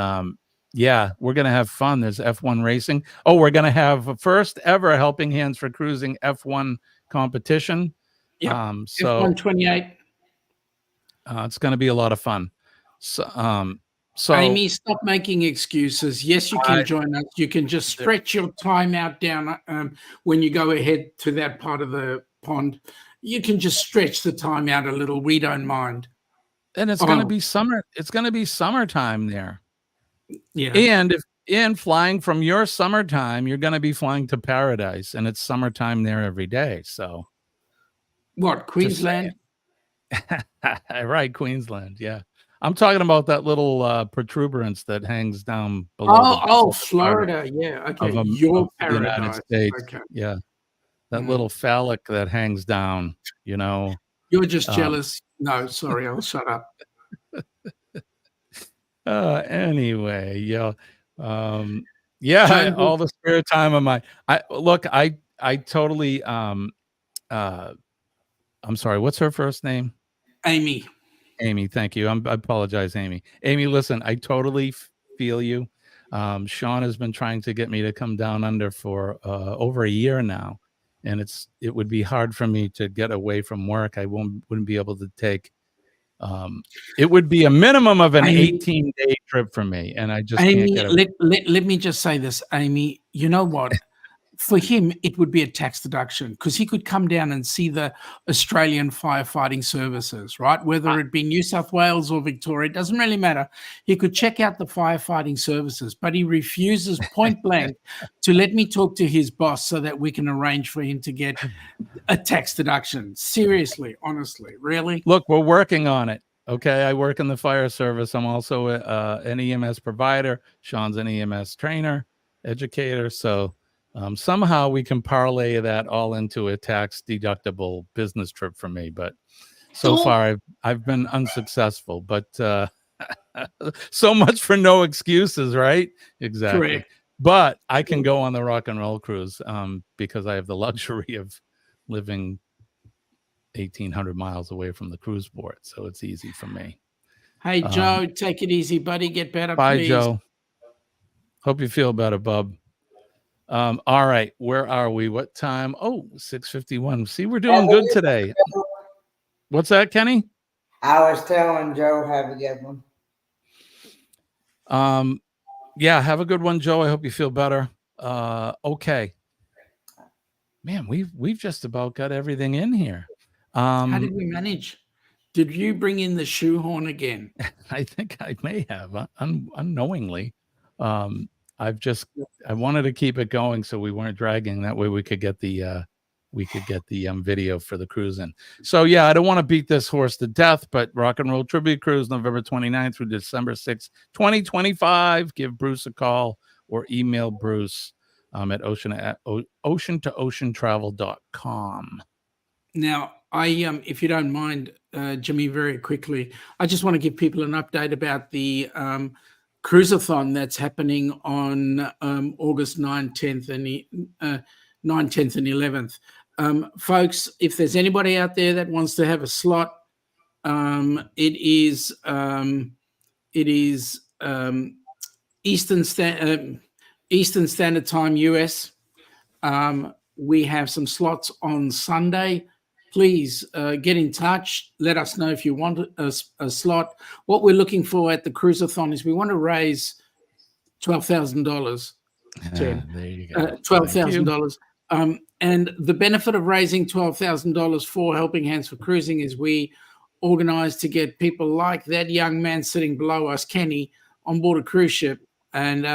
yeah, we're going to have fun. There's F1 racing. Oh, we're going to have a first ever Helping Hands for Cruising F1 competition. Yeah, so F128. It's going to be a lot of fun. So Amy, stop making excuses. Yes, you can join us. You can just stretch your time out down when you go ahead to that part of the pond. You can just stretch the time out a little. We don't mind. And it's going to be summer. It's going to be summertime there. Yeah. And flying from your summertime, you're going to be flying to paradise, and it's summertime there every day. So what, Queensland? Right, Queensland. Yeah. I'm talking about that little protuberance that hangs down below. Florida. Yeah. Okay. Your paradise. The United States. Okay. Yeah. That little phallic that hangs down, You're just jealous. No, sorry. I'll shut up. Anyway, yeah. All the spare time of I totally, I'm sorry. What's her first name? Amy. Amy, thank you. I apologize, Amy. Amy, listen, I totally feel you. Sean has been trying to get me to come down under for over a year now, and it would be hard for me to get away from work. I wouldn't be able to take. It would be a minimum of an 18-day trip for me, and I just can't get away. Let me just say this, Amy. You know what? For him, it would be a tax deduction because he could come down and see the Australian firefighting services, right? Whether it be New South Wales or Victoria, it doesn't really matter. He could check out the firefighting services, but he refuses point blank to let me talk to his boss so that we can arrange for him to get a tax deduction. Seriously, honestly, really? Look, we're working on it. Okay, I work in the fire service. I'm also an EMS provider. Sean's an EMS trainer, educator. So somehow we can parlay that all into a tax deductible business trip for me. But so far I've been unsuccessful. But so much for no excuses, right? Exactly. Correct. But I can go on the rock and roll cruise because I have the luxury of living 1,800 miles away from the cruise port, so it's easy for me. Hey, Joe, take it easy, buddy. Get better, bye, please. Joe. Hope you feel better, bub. All right, where are we? What time? Oh, 6:51. See, we're doing good today. What's that, Kenny? I was telling Joe, have a good one. Yeah, have a good one, Joe. I hope you feel better. Okay. Man, we've just about got everything in here. How did we manage? Did you bring in the shoehorn again? I think I may have unknowingly. I wanted to keep it going so we weren't dragging. That way we could get the video for the cruise in. So yeah, I don't want to beat this horse to death, but Rock and Roll Tribute Cruise, November 29th through December 6th, 2025. Give Bruce a call or email Bruce at ocean-to-oceantravel.com. Now, if you don't mind, Jimmy, very quickly, I just want to give people an update about the cruiseathon that's happening on August 9th, 10th, and 9th, 10th, and 11th. Folks, if there's anybody out there that wants to have a slot, it is Eastern Standard Time US. We have some slots on Sunday. Please get in touch. Let us know if you want a slot. What we're looking for at the cruiseathon is we want to raise $12,000. There you go. $12,000. And the benefit of raising $12,000 for Helping Hands for Cruising is we organize to get people like that young man sitting below us, Kenny, on board a cruise ship. And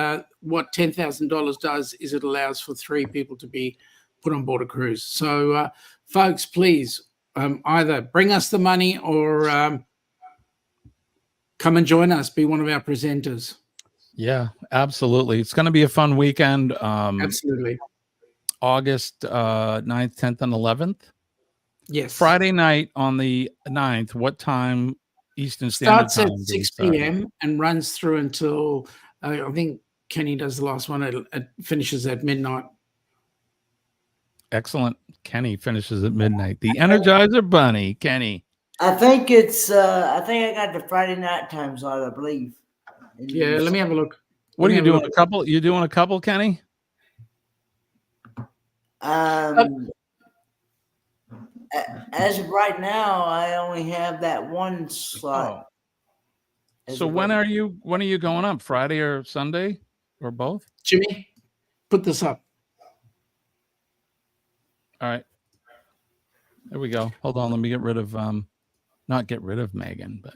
what $10,000 does is it allows for 3 people to be put on board a cruise. So, folks, please either bring us the money or come and join us, be one of our presenters. Yeah, absolutely. It's going to be a fun weekend. Absolutely. August 9th, 10th, and 11th. Yes. Friday night on the 9th. What time Eastern Standard Time? Starts at 6 p.m. and runs through until, I think Kenny does the last one. It finishes at midnight. Excellent. Kenny finishes at midnight. The Energizer Bunny, Kenny. I think it's, I got the Friday night time slot, I believe. Yeah, let me have a look. What are you doing? A couple? You doing a couple, Kenny? As of right now, I only have that one slot. So when are you going up? Friday or Sunday or both? Jimmy, put this up. All right. There we go. Hold on. Let me get rid of not get rid of Megan, but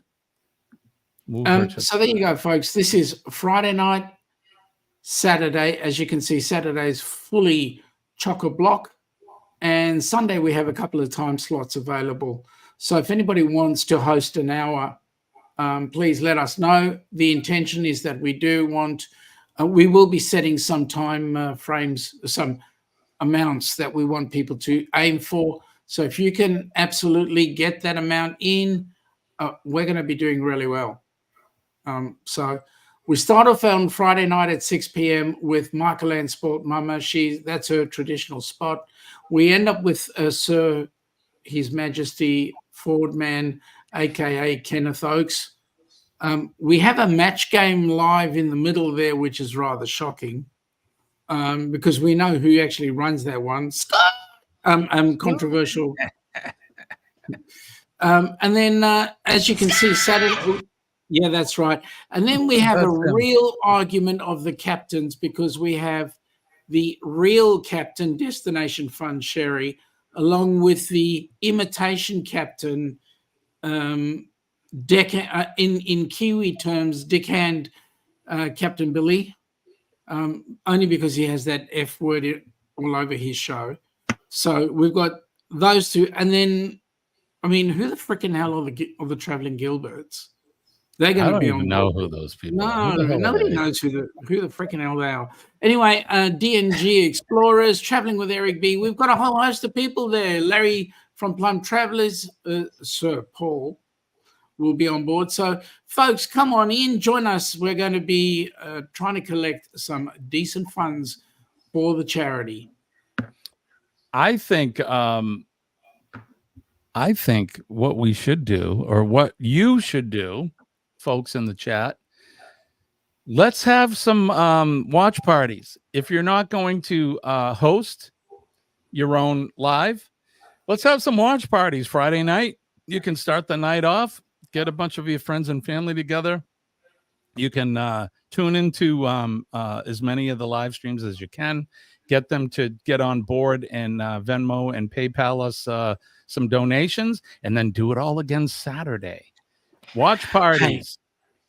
move her to so there you go, folks. This is Friday night, Saturday. As you can see, Saturday is fully chock-a-block. And Sunday, we have a couple of time slots available. So if anybody wants to host an hour, please let us know. The intention is that we do want, we will be setting some time frames, some amounts that we want people to aim for. So if you can absolutely get that amount in, we're going to be doing really well. So we start off on Friday night at 6 p.m. with Michael Ann Sport Mama. That's her traditional spot. We end up with Sir His Majesty Fordman, aka Kenneth Oakes. We have a match game live in the middle there, which is rather shocking, because we know who actually runs that one. Controversial. And then, as you can see, Saturday. Yeah, that's right. And then we have a real argument of the captains, because we have the real captain, Destination Fun Sherry, along with the imitation captain, in Kiwi terms, deckhand Captain Billy, only because he has that F word all over his show. So we've got those two. And then, I mean, who the freaking hell are the Traveling Gilberts? They're going to be on. I don't even know who those people are. No, nobody knows who the freaking hell they are. Anyway, DNG Explorers, Traveling with Eric B. We've got a whole host of people there. Larry from Plum Travelers, Sir Paul will be on board. So, folks, come on in, join us. We're going to be trying to collect some decent funds for the charity. I think what we should do, or what you should do, folks in the chat, let's have some watch parties. If you're not going to host your own live, let's have some watch parties Friday night. You can start the night off, get a bunch of your friends and family together. You can tune into as many of the live streams as you can. get them to get on board and Venmo and PayPal us some donations, and then do it all again Saturday. Watch parties.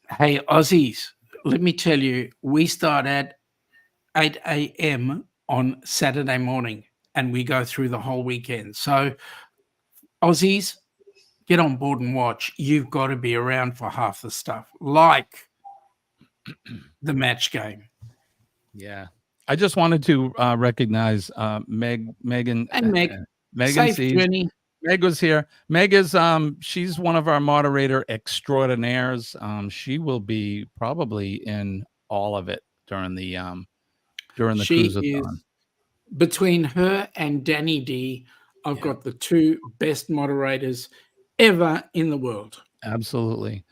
Hey, Aussies, let me tell you, we start at 8 a.m. on Saturday morning and we go through the whole weekend. So, Aussies, get on board and watch. You've got to be around for half the stuff, like the match game. Yeah. I just wanted to recognize Megan and Meg. Megan Safe sees. journey. Meg was here. Meg is she's one of our moderator extraordinaires. She will be probably in all of it during the She cruisathon. is, between her and Danny D, I've got the two best moderators ever in the world. Absolutely.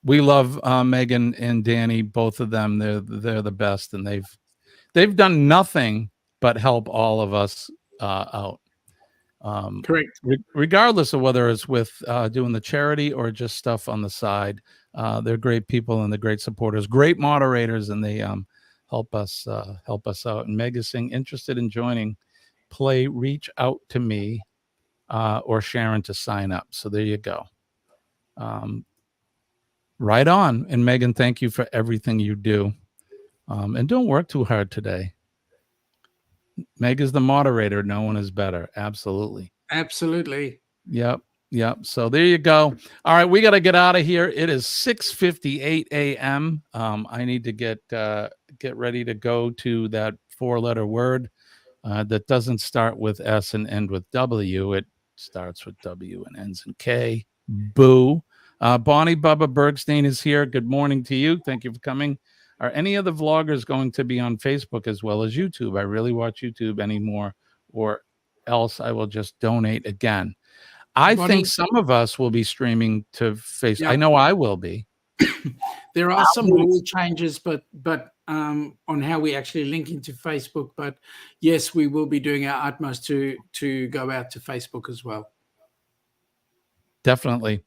We love Megan and Danny, both of them. They're the best, and they've done nothing but help all of us out. Correct. Regardless of whether it's with doing the charity or just stuff on the side, they're great people and they're great supporters, great moderators, and they help us out. And Meg is saying, interested in joining, reach out to me or Sharon to sign up. So there you go. Right on. And Megan, thank you for everything you do. And don't work too hard today. Meg is the moderator. No one is better. Absolutely. Absolutely. Yep. So there you go. All right, we got to get out of here. It is 6:58 a.m. I need to get ready to go to that 4-letter word that doesn't start with S and end with W. It starts with W and ends in K. Boo. Bonnie Bubba Bergstein is here. Good morning to you. Thank you for coming. Are any of the vloggers going to be on Facebook as well as YouTube? I really watch YouTube anymore, or else I will just donate again. I think some of us will be streaming to Facebook. Yeah. I know I will be. There are some rule changes, but on how we actually link into Facebook. But yes, we will be doing our utmost to go out to Facebook as well. Definitely.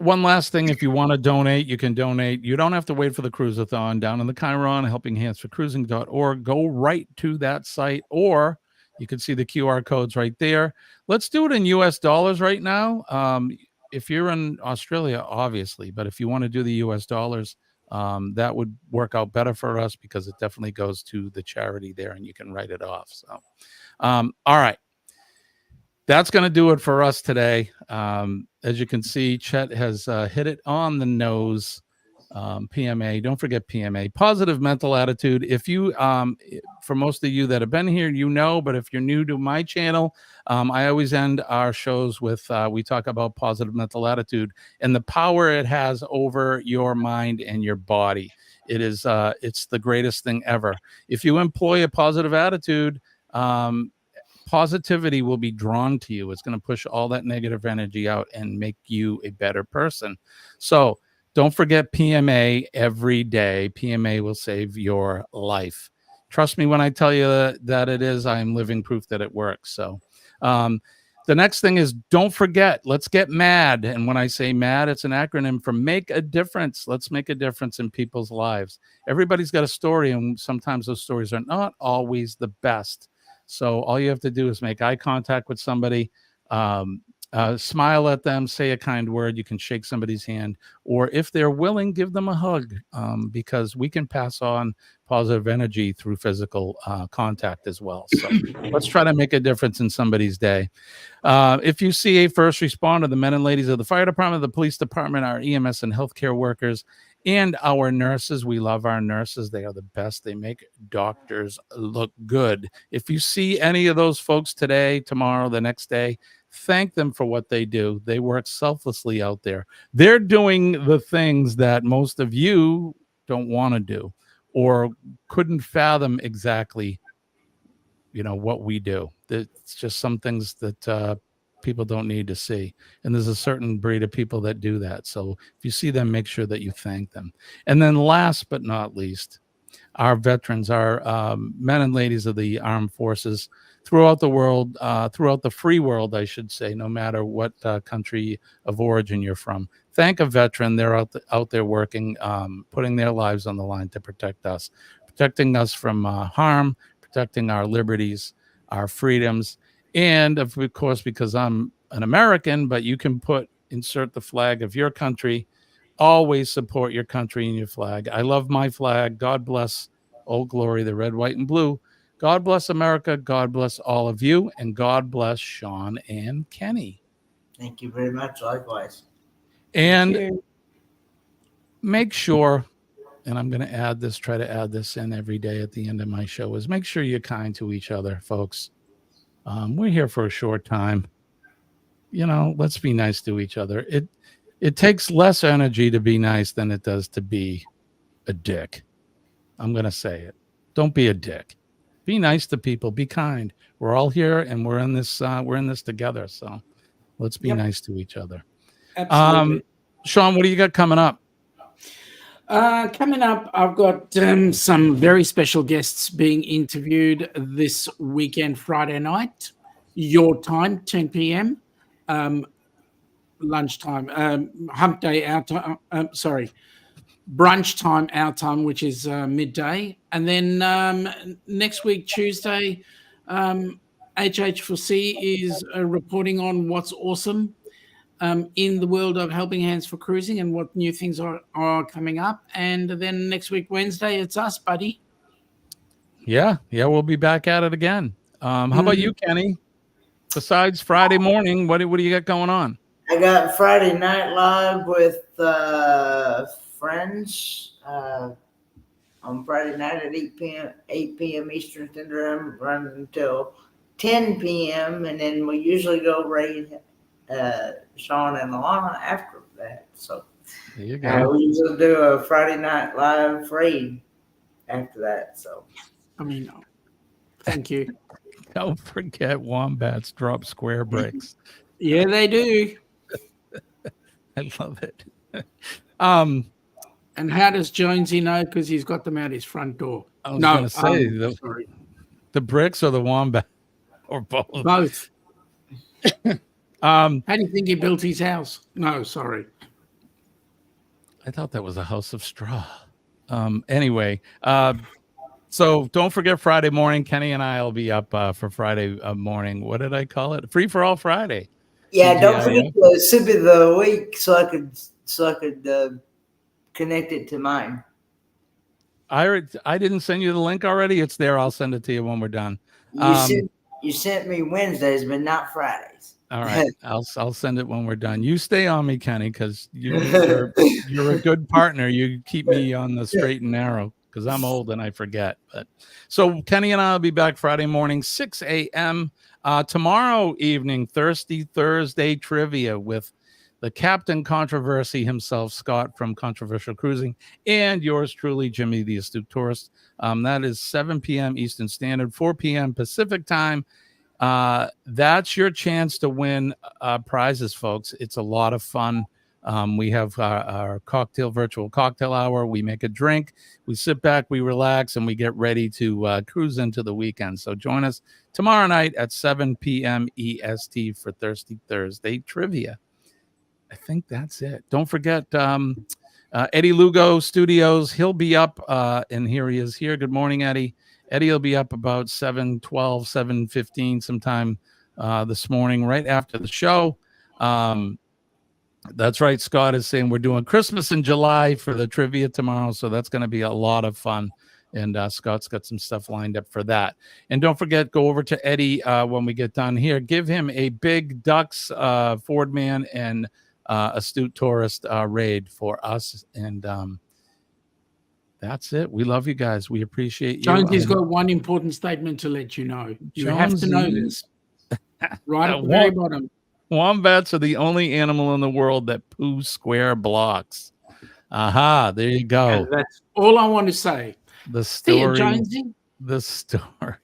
One last thing, if you want to donate, you can donate. You don't have to wait for the cruisathon. Down in the Chiron, helpinghandsforcruising.org. Go right to that site, or you can see the QR codes right there. Let's do it in US dollars right now. If you're in Australia, obviously, but if you want to do the US dollars, that would work out better for us because it definitely goes to the charity there and you can write it off. So, all right. That's going to do it for us today. As you can see, Chet has hit it on the nose. PMA, don't forget PMA, positive mental attitude. If you, for most of you that have been here, you know, but if you're new to my channel, I always end our shows with, we talk about positive mental attitude and the power it has over your mind and your body. It is, it's the greatest thing ever. If you employ a positive attitude, positivity will be drawn to you. It's going to push all that negative energy out and make you a better person. So don't forget PMA every day. PMA will save your life. Trust me when I tell you that it is. I'm living proof that it works. So the next thing is, don't forget, let's get mad. And when I say mad, it's an acronym for make a difference. Let's make a difference in people's lives. Everybody's got a story, and sometimes those stories are not always the best. So all you have to do is make eye contact with somebody, smile at them, say a kind word. You can shake somebody's hand, or if they're willing, give them a hug, because we can pass on positive energy through physical contact as well. So let's try to make a difference in somebody's day. If you see a first responder, the men and ladies of the fire department, the police department, our EMS and healthcare workers, and our nurses, we love our nurses. They are the best. They make doctors look good. If you see any of those folks today, tomorrow, the next day, thank them for what they do. They work selflessly out there. They're doing the things that most of you don't want to do or couldn't fathom exactly, what we do. It's just some things that people don't need to see. And there's a certain breed of people that do that. So if you see them, make sure that you thank them. And then last but not least, our veterans, our men and ladies of the armed forces throughout the world, throughout the free world, I should say, no matter what country of origin you're from. Thank a veteran. They're out there working, putting their lives on the line to protect us, protecting us from harm, protecting our liberties, our freedoms, and of course, because I'm an American, but you can insert the flag of your country. Always support your country and your flag. I love my flag. God bless Old Glory, the red, white, and blue. God bless America. God bless all of you. And God bless Sean and Kenny. Thank you very much. Likewise. And make sure, and I'm going to try to add this in every day at the end of my show, is make sure you're kind to each other, folks. We're here for a short time. Let's be nice to each other. It takes less energy to be nice than it does to be a dick. I'm going to say it. Don't be a dick. Be nice to people. Be kind. We're all here and we're in this together. So let's be nice to each other. Absolutely. Sean, what do you got coming up? Coming up, I've got some very special guests being interviewed this weekend, Friday night, your time, 10 p.m. Lunchtime, hump day, our time, brunch time, our time, which is midday. And then next week, Tuesday, HH4C is reporting on what's awesome in the world of Helping Hands for Cruising and what new things are coming up. And then next week, Wednesday, it's us, buddy. Yeah, we'll be back at it again. How about you, Kenny? Besides Friday morning, what do you got going on? I got Friday Night Live with friends on Friday night at 8 p.m. Eastern Standard Time, running until 10 p.m. And then we usually go raid Sean and Alana after that. So there you go. We usually do a Friday Night Live raid after that. So thank you. Don't forget wombats drop square bricks. Yeah, they do. I love it. And how does Jonesy know? Because he's got them out his front door. I was going to say the bricks or the wombat or both. Both. How do you think he built his house? No, sorry. I thought that was a house of straw. Anyway, so don't forget Friday morning. Kenny and I will be up for Friday morning. What did I call it? Free for all Friday. Yeah, don't forget the sip of the week so I could connect it to mine. I didn't send you the link already. It's there. I'll send it to you when we're done. You sent me Wednesdays, but not Fridays. All right, I'll send it when we're done. You stay on me, Kenny, because you're a good partner. You keep me on the straight and narrow because I'm old and I forget. But so Kenny and I will be back Friday morning, 6 a.m. Tomorrow evening, Thirsty Thursday trivia with the Captain Controversy himself, Scott from Controversial Cruising, and yours truly, Jimmy, the Astute Tourist. That is 7 p.m. Eastern Standard, 4 p.m. Pacific Time. That's your chance to win prizes, folks. It's a lot of fun. We have our virtual cocktail hour. We make a drink. We sit back, we relax, and we get ready to cruise into the weekend. So join us tomorrow night at 7 p.m. EST for Thirsty Thursday trivia. I think that's it. Don't forget Eddie Lugo Studios. He'll be up, and here he is here. Good morning, Eddie. Eddie will be up about 7:12, 7:15 sometime this morning, right after the show. That's right. Scott is saying we're doing Christmas in July for the trivia tomorrow, so that's going to be a lot of fun. And Scott's got some stuff lined up for that. And don't forget, go over to Eddie when we get done here. Give him a big Ducks, Ford Man, and Astute Tourist raid for us. And that's it. We love you guys. We appreciate you. Jonesy's got one important statement to let you know. You have to know this. Right at the very bottom. Wombats are the only animal in the world that poo square blocks. Aha, there you go. And that's all I want to say. The story, Jonesy. The story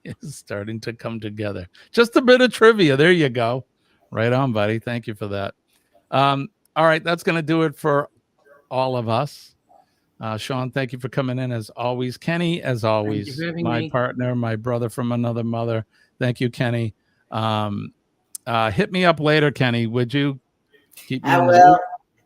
is starting to come together. Just a bit of trivia. There you go. Right on, buddy. Thank you for that. All right, that's going to do it for all of us. Sean, thank you for coming in as always. Kenny, as always, my partner, my brother from another mother. Thank you, Kenny. Hit me up later, Kenny. Would you? Keep me I will.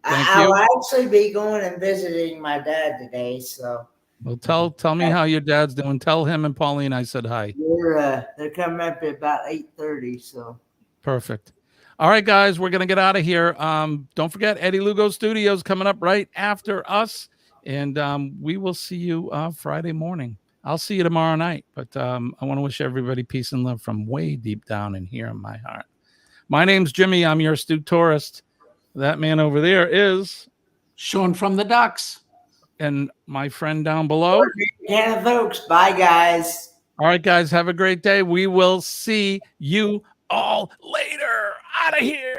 Thank I'll you. actually be going and visiting my dad today, so Well, tell me how your dad's doing. Tell him and Pauline I said hi. They're coming up at about 8:30. So Perfect. All right, guys, we're gonna get out of here. Don't forget Eddie Lugo Studios coming up right after us, and we will see you Friday morning. I'll see you tomorrow night. But I want to wish everybody peace and love from way deep down in here in my heart. My name's Jimmy. I'm your astute tourist. That man over there is Sean from the Ducks. And my friend down below, Kenneth Oaks. Bye, guys. All right, guys, have a great day. We will see you all later. Out of here.